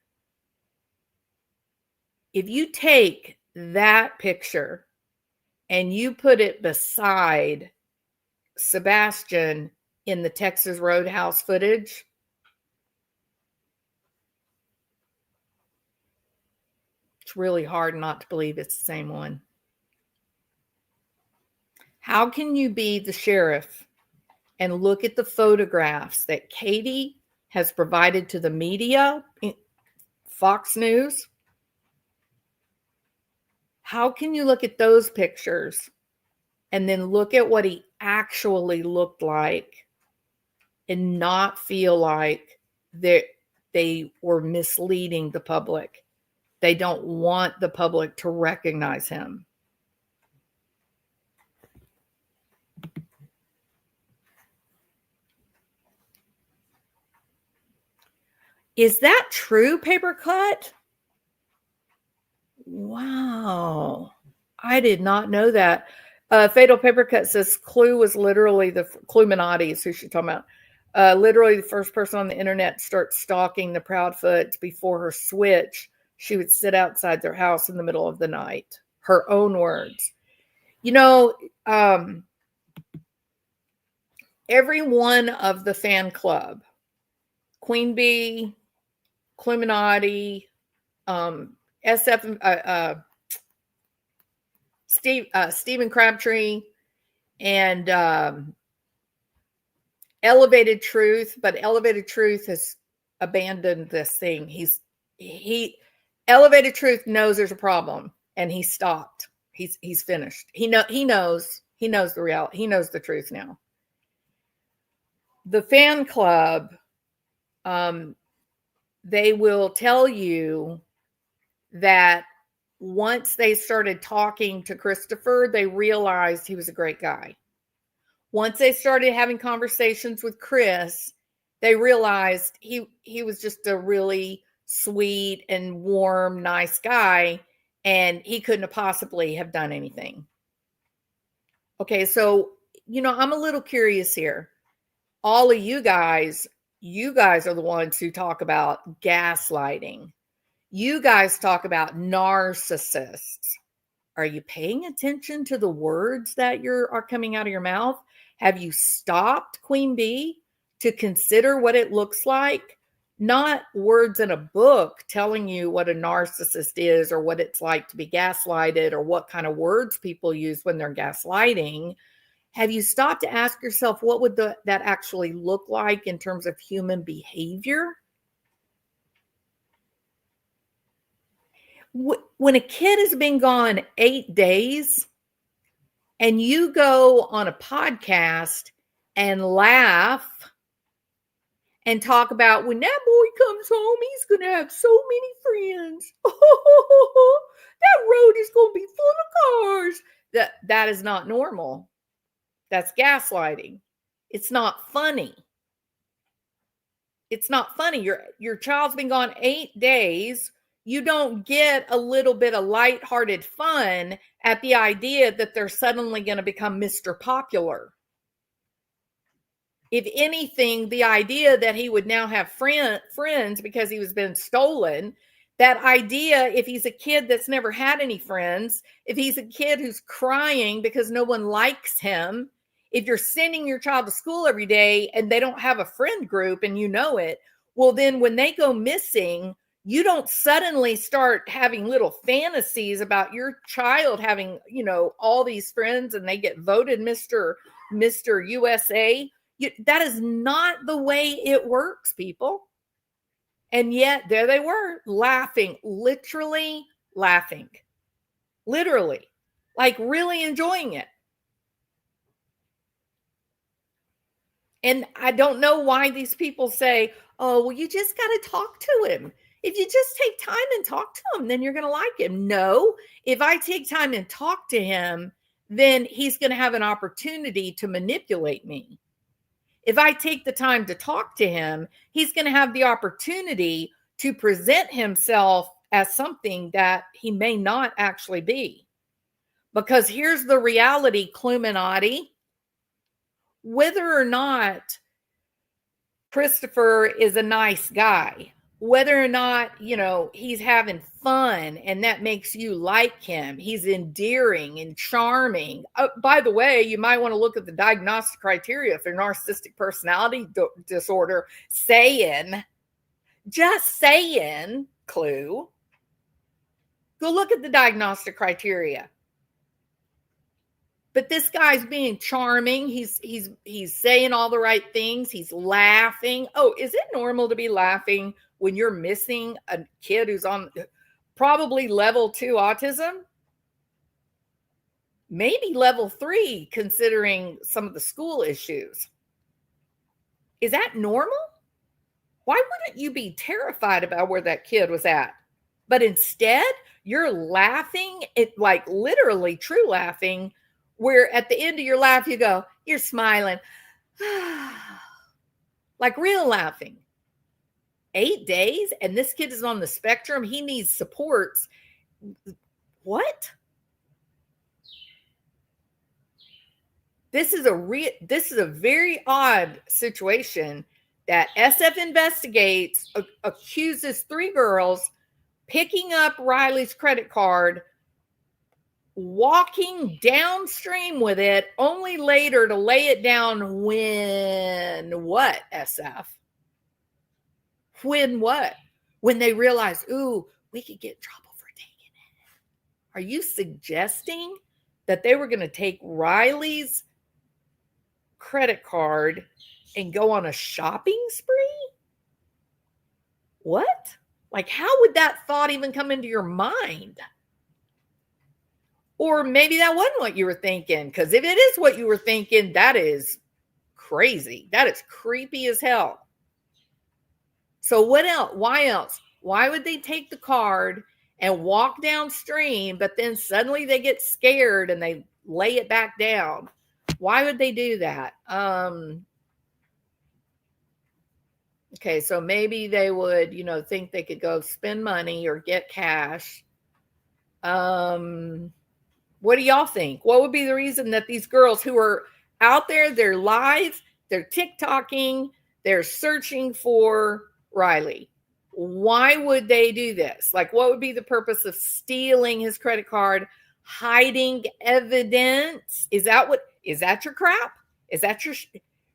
If you take that picture and you put it beside Sebastian in the Texas Roadhouse footage, it's really hard not to believe it's the same one. How can you be the sheriff and look at the photographs that Katie has provided to the media, Fox News? How can you look at those pictures and then look at what he actually looked like and not feel like they were misleading the public? They don't want the public to recognize him. Is that true, Papercut? Wow. I did not know that. Fatal Papercut says Clue was literally the Cluminati is who she's talking about. Literally the first person on the internet to start stalking the Proudfoots. Before her switch, she would sit outside their house in the middle of the night. Her own words. Every one of the fan club, Queen Bee, Cluminati, SF, Stephen Crabtree, and Elevated Truth, but Elevated Truth has abandoned this thing. Elevated Truth knows there's a problem, and he stopped. He's finished. He knows the reality. He knows the truth now. The fan club, they will tell you that once they started talking to Christopher, they realized he was a great guy. Once they started having conversations with Chris, they realized he was just a really sweet and warm, nice guy, and he couldn't have possibly have done anything. Okay, so, I'm a little curious here. All of you guys are the ones who talk about gaslighting. You guys talk about narcissists. Are you paying attention to the words that are coming out of your mouth? Have you stopped, Queen Bee, to consider what it looks like? Not words in a book telling you what a narcissist is or what it's like to be gaslighted or what kind of words people use when they're gaslighting. Have you stopped to ask yourself, what would that actually look like in terms of human behavior? When a kid has been gone 8 days and you go on a podcast and laugh and talk about when that boy comes home, he's going to have so many friends. That road is going to be full of cars. That is not normal. That's gaslighting. It's not funny. It's not funny. Your child's been gone 8 days. You don't get a little bit of lighthearted fun at the idea that they're suddenly going to become Mr. Popular. If anything, the idea that he would now have friends because he was been stolen, that idea, if he's a kid that's never had any friends, if he's a kid who's crying because no one likes him, if you're sending your child to school every day and they don't have a friend group and you know it, well, then when they go missing, you don't suddenly start having little fantasies about your child having, all these friends and they get voted Mr. USA. That is not the way it works, people. And yet there they were laughing, literally laughing, literally, like really enjoying it. And I don't know why these people say, oh, well, you just got to talk to him. If you just take time and talk to him, then you're going to like him. No, if I take time and talk to him, then he's going to have an opportunity to manipulate me. If I take the time to talk to him, he's going to have the opportunity to present himself as something that he may not actually be. Because here's the reality, Cluminati. Whether or not Christopher is a nice guy, whether or not, he's having fun and that makes you like him, he's endearing and charming. By the way, you might want to look at the diagnostic criteria for narcissistic personality disorder, just saying, Clue. Go look at the diagnostic criteria. But this guy's being charming. He's saying all the right things. He's laughing. Oh, is it normal to be laughing when you're missing a kid who's on probably level 2 autism? Maybe level 3, considering some of the school issues. Is that normal? Why wouldn't you be terrified about where that kid was at? But instead, you're laughing, like literally true laughing, where at the end of your laugh, you go, you're smiling. Like real laughing. 8 days, and this kid is on the spectrum. He needs supports. What? This is a very odd situation that SF Investigates accuses 3 girls picking up Riley's credit card, walking downstream with it, only later to lay it down when what, SF? When what? When they realize, ooh, we could get in trouble for taking it. Are you suggesting that they were going to take Riley's credit card and go on a shopping spree? What? Like, how would that thought even come into your mind? Or maybe that wasn't what you were thinking. Because if it is what you were thinking, that is crazy. That is creepy as hell. So what else? Why else? Why would they take the card and walk downstream, but then suddenly they get scared and they lay it back down? Why would they do that? Okay, so maybe they would, think they could go spend money or get cash. What do y'all think? What would be the reason that these girls who are out there, they're live, they're TikToking, they're searching for Riley? Why would they do this? Like, what would be the purpose of stealing his credit card, hiding evidence? Is that your crap? Is that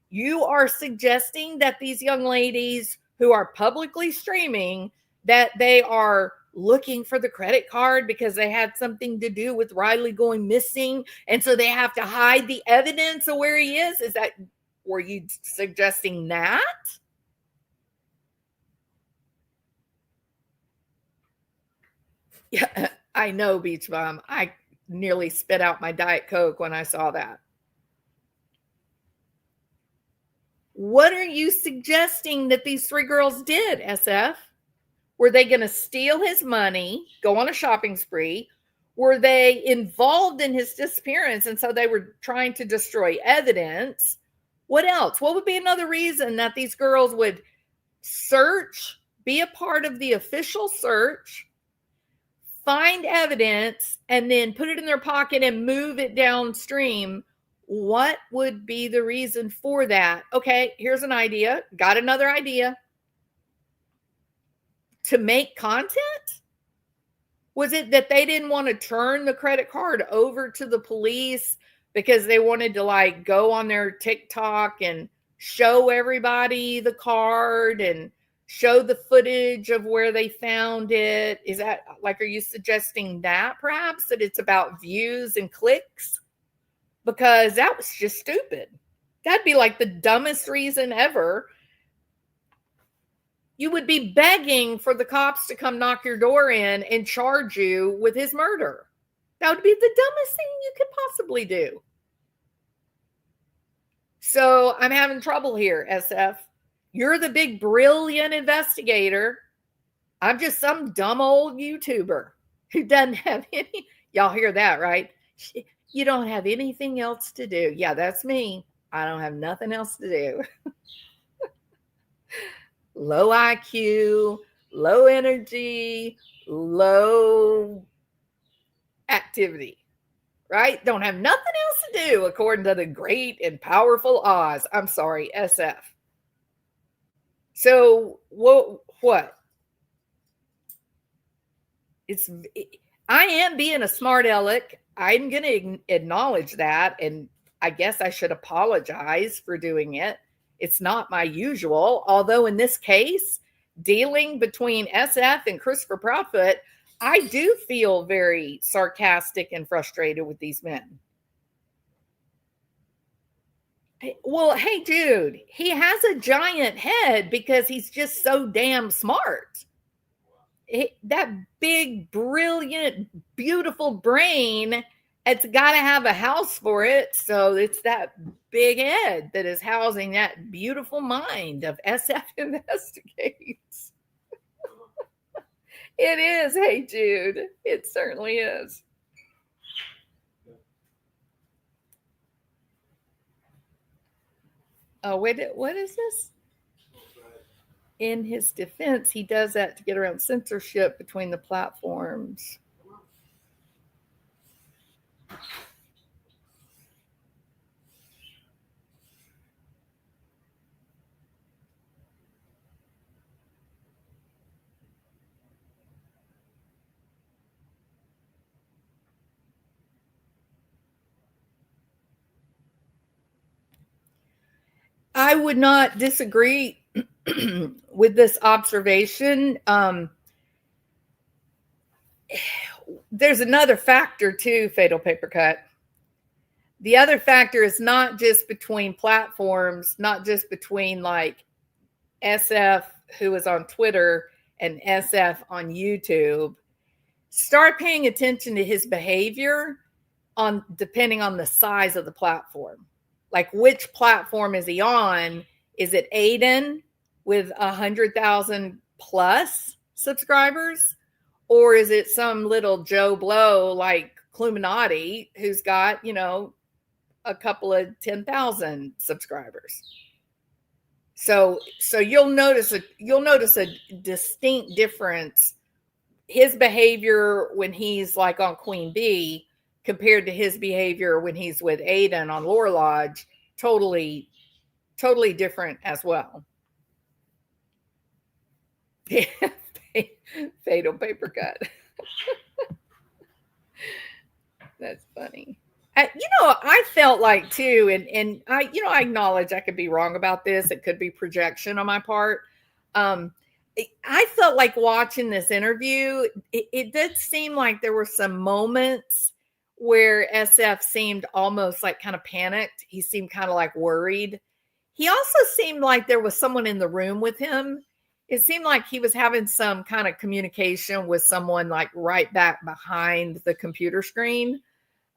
you are suggesting that these young ladies who are publicly streaming that they are looking for the credit card because they had something to do with Riley going missing, and so they have to hide the evidence of where he is? Were you suggesting that? Yeah, I know, Beach Bum. I nearly spit out my Diet Coke when I saw that. What are you suggesting that these three girls did, SF? Were they going to steal his money, go on a shopping spree? Were they involved in his disappearance, and so they were trying to destroy evidence? What else? What would be another reason that these girls would search, be a part of the official search, find evidence, and then put it in their pocket and move it downstream? What would be the reason for that? Okay, here's an idea. Got another idea. To make content? Was it that they didn't want to turn the credit card over to the police because they wanted to like go on their TikTok and show everybody the card and show the footage of where they found it? Is that like, are you suggesting that perhaps that it's about views and clicks? Because that was just stupid. That'd be like the dumbest reason ever. You would be begging for the cops to come knock your door in and charge you with his murder. That would be the dumbest thing you could possibly do. So I'm having trouble here, SF. You're the big, brilliant investigator. I'm just some dumb old YouTuber who doesn't have any. Y'all hear that, right? You don't have anything else to do. Yeah, that's me. I don't have nothing else to do. Low IQ, low energy, low activity, right? Don't have nothing else to do, according to the great and powerful Oz. I'm sorry, SF. So what? I am being a smart aleck. I'm going to acknowledge that, and I guess I should apologize for doing it. It's not my usual, although in this case, dealing between SF and Christopher Proudfoot, I do feel very sarcastic and frustrated with these men. Well, hey, dude, he has a giant head because he's just so damn smart. That big, brilliant, beautiful brain, it's got to have a house for it. So it's that big head that is housing that beautiful mind of SF Investigates. It is. Hey, Jude. It certainly is. Oh, wait, what is this? In his defense, he does that to get around censorship between the platforms. I would not disagree with this observation. There's another factor too, Fatal Paper Cut. The other factor is not just between platforms, not just between like SF, who is on Twitter, and SF on YouTube. Start paying attention to his behavior depending on the size of the platform. Like, which platform is he on? Is it Aiden with 100,000 plus subscribers? Or is it some little Joe Blow like Cluminati who's got, a couple of 10,000 subscribers? So you'll notice a distinct difference. His behavior when he's like on Queen Bee compared to his behavior when he's with Aiden on Lore Lodge, totally different as well. Fatal paper cut. That's funny. I felt like too, and I acknowledge I could be wrong about this. It could be projection on my part. I felt like watching this interview, it did seem like there were some moments where SF seemed almost like kind of panicked. He seemed kind of like worried. He also seemed like there was someone in the room with him. It seemed like he was having some kind of communication with someone like right back behind the computer screen.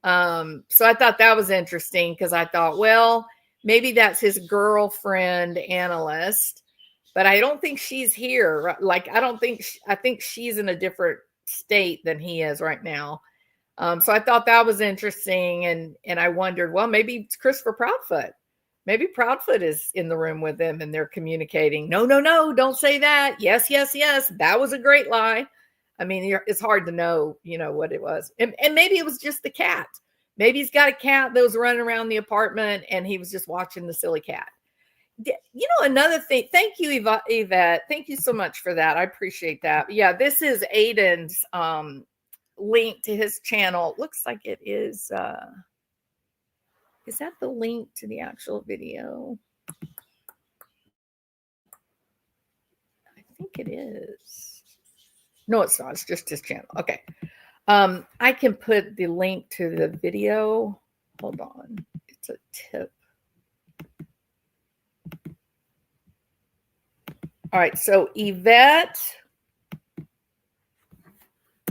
So I thought that was interesting because I thought, well, maybe that's his girlfriend analyst, but I don't think she's here. Like, I think she's in a different state than he is right now. So I thought that was interesting. And I wondered, well, maybe it's Christopher Proudfoot. Maybe Proudfoot is in the room with them and they're communicating. No, don't say that. Yes. That was a great lie. I mean, it's hard to know, what it was. And maybe it was just the cat. Maybe he's got a cat that was running around the apartment and he was just watching the silly cat. Another thing. Thank you, Yvette. Thank you so much for that. I appreciate that. Yeah, this is Aiden's link to his channel. Looks like it is. Is that the link to the actual video? I think it is. No, it's not. It's just his channel. Okay. I can put the link to the video. Hold on. It's a tip. All right. So Yvette.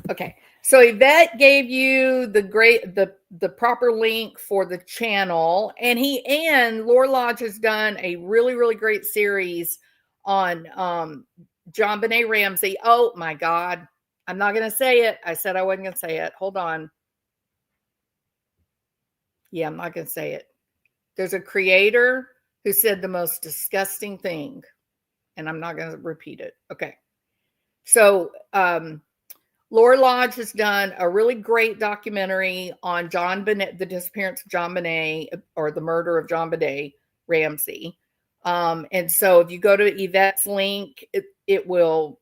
Okay. So Yvette gave you the proper link for the channel, and Lore Lodge has done a really, really great series on JonBenet Ramsey. Oh my God. I'm not going to say it. I said I wasn't going to say it. Hold on. Yeah, I'm not going to say it. There's a creator who said the most disgusting thing, and I'm not going to repeat it. Okay. So, Lore Lodge has done a really great documentary on JonBenet, the disappearance of JonBenet, or the murder of JonBenet Ramsey. And so if you go to Yvette's link, you'll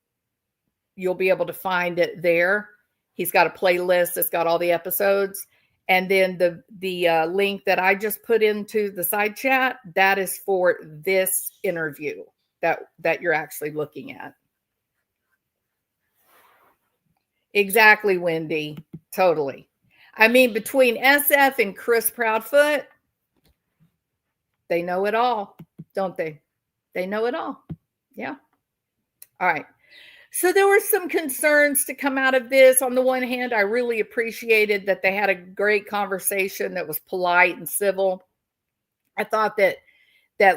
be able to find it there. He's got a playlist that's got all the episodes. And then the link that I just put into the side chat, that is for this interview that you're actually looking at. Exactly, Wendy. Totally. I mean, between SF and Chris Proudfoot, they know it all, don't they? They know it all. Yeah. All right. So there were some concerns to come out of this. On the one hand, I really appreciated that they had a great conversation that was polite and civil. I thought that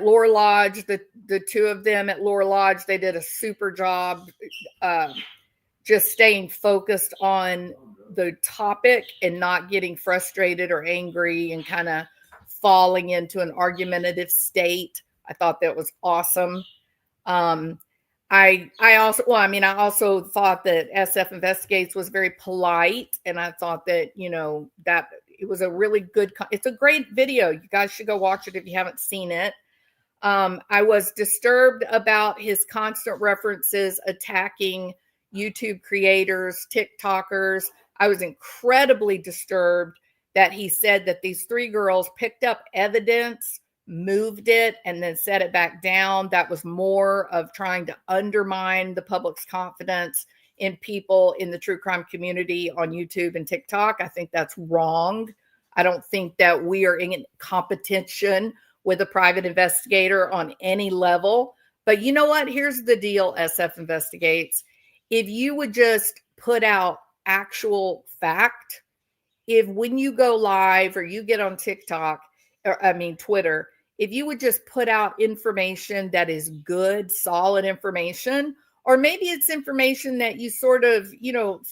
Lore Lodge, the two of them at Lore Lodge, they did a super job just staying focused on the topic and not getting frustrated or angry and kind of falling into an argumentative state. I thought that was awesome. I also thought that SF Investigates was very polite, and I thought that, that it was a really good, it's a great video. You guys should go watch it if you haven't seen it. I was disturbed about his constant references attacking YouTube creators, TikTokers. I was incredibly disturbed that he said that these three girls picked up evidence, moved it, and then set it back down. That was more of trying to undermine the public's confidence in people in the true crime community on YouTube and TikTok. I think that's wrong. I don't think that we are in competition with a private investigator on any level. But you know what? Here's the deal, SF Investigates. If you would just put out actual fact, if when you go live or you get on TikTok, Twitter, if you would just put out information that is good, solid information, or maybe it's information that you sort of,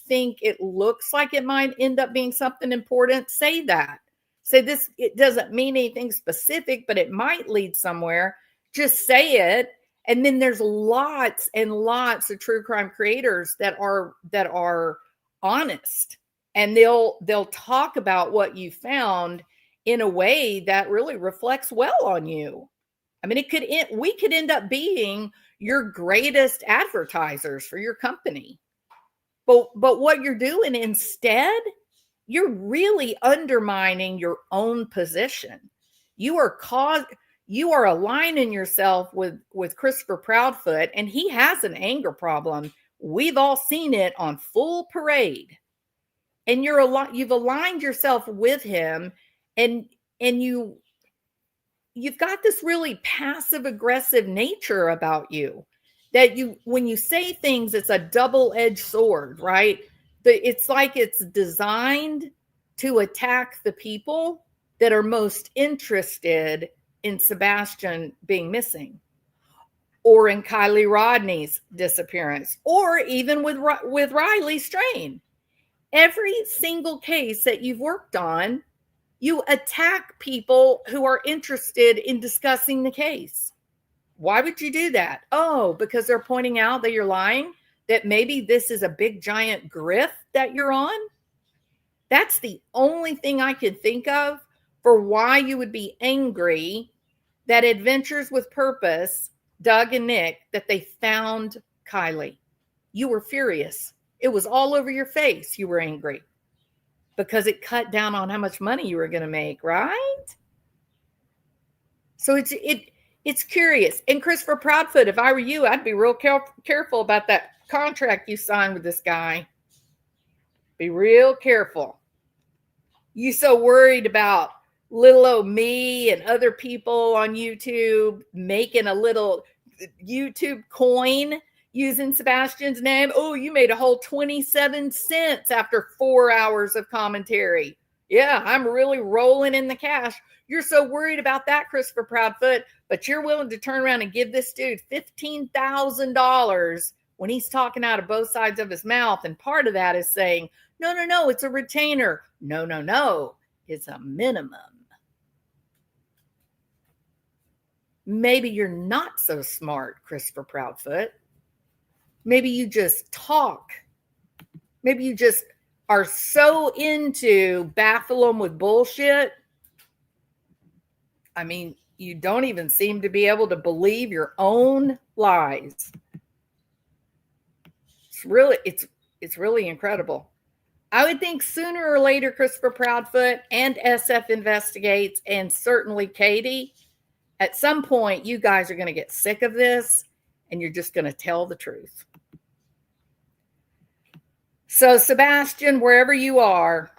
think it looks like it might end up being something important, say that. Say this, it doesn't mean anything specific, but it might lead somewhere. Just say it. And then there's lots and lots of true crime creators that are honest. and they'll talk about what you found in a way that really reflects well on you. I mean, we could end up being your greatest advertisers for your company. But what you're doing instead, you're really undermining your own position. You are aligning yourself with Christopher Proudfoot, and he has an anger problem. We've all seen it on full parade. And you've aligned yourself with him, and you've got this really passive aggressive nature about you that when you say things, it's a double-edged sword, right? It's like it's designed to attack the people that are most interested in Sebastian being missing, or in Kiely Rodni's disappearance, or even with Riley Strain. Every single case that you've worked on, you attack people who are interested in discussing the case. Why would you do that? Oh, because they're pointing out that you're lying, that maybe this is a big giant grift that you're on. That's the only thing I could think of for why you would be angry that Adventures with Purpose, Doug and Nick, that they found Kiely. You were furious. It was all over your face. You were angry because it cut down on how much money you were going to make, right? So it's curious. And Christopher Proudfoot, if I were you, I'd be real careful about that contract you signed with this guy. Be real careful. You so worried about little old me and other people on YouTube making a little YouTube coin using Sebastian's name. Oh, you made a whole 27 cents after 4 hours of commentary. Yeah, I'm really rolling in the cash. You're so worried about that, Christopher Proudfoot, but you're willing to turn around and give this dude $15,000 when he's talking out of both sides of his mouth. And part of that is saying, no, it's a retainer. No, it's a minimum. Maybe you're not so smart, Christopher Proudfoot. Maybe you just talk. Maybe you just are so into baffle them with bullshit. I mean, you don't even seem to be able to believe your own lies. It's really incredible. I would think sooner or later, Christopher Proudfoot and SF Investigates, and certainly Katie, at some point, you guys are going to get sick of this, and you're just going to tell the truth. So, Sebastian, wherever you are,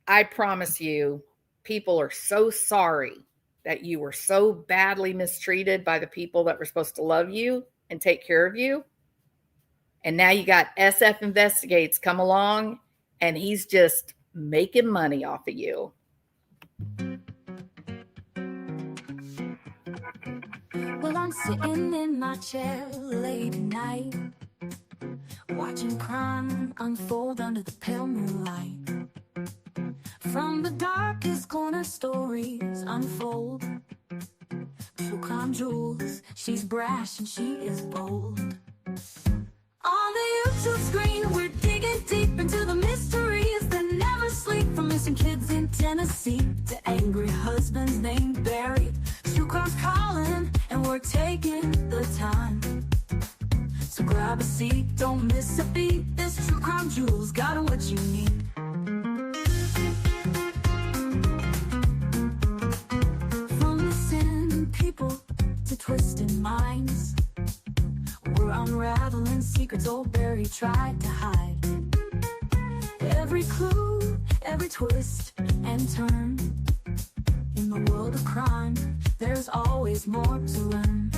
I promise you, people are so sorry that you were so badly mistreated by the people that were supposed to love you and take care of you. And now you got SF Investigates come along, and he's just making money off of you. Well, I'm sitting in my chair late at night, watching crime unfold under the pale moonlight. From the darkest corner, stories unfold. True crime jewels, she's brash and she is bold. On the YouTube screen, we're digging deep into the mysteries that never sleep. From missing kids in Tennessee to angry husbands named Barry. True crime's calling, and we're taking the time. So grab a seat, don't miss a beat. This true crime jewel's got what you need. From missing people to twisted minds, we're unraveling secrets old Barry tried to hide. Every clue, every twist and turn. In the world of crime, there's always more to learn.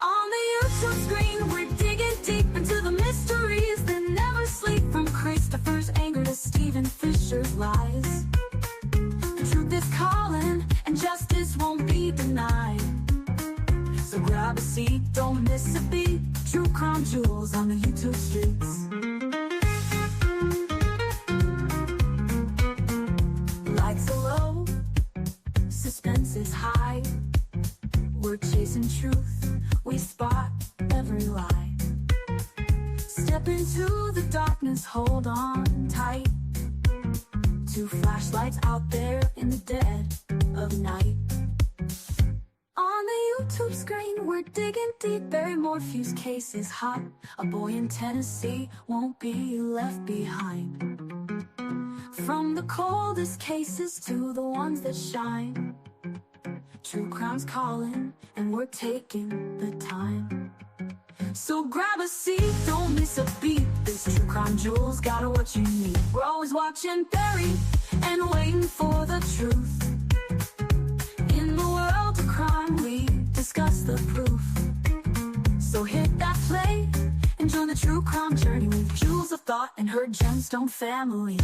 On the YouTube screen, we're digging deep into the mysteries that never sleep. From Christopher's anger to Stephen Fisher's lies. The truth is calling, and justice won't be denied. So grab a seat, don't miss a beat. True crime jewels on the YouTube streets. Lights are low, suspense is high. We're chasing truth, we spot every lie. Step into the darkness, hold on what's out there in the dead of night. On the YouTube screen, we're digging deep. Barry Morphew's case is hot. A boy in Tennessee won't be left behind. From the coldest cases to the ones that shine, true crime's calling, and we're taking the time. So grab a seat, don't miss a beat. This true crime jewel's got what you need. We're always watching Barry and waiting for the truth. In the world of crime, we discuss the proof. So hit that play and join the true crime journey with Jewels of Thought and her gemstone family.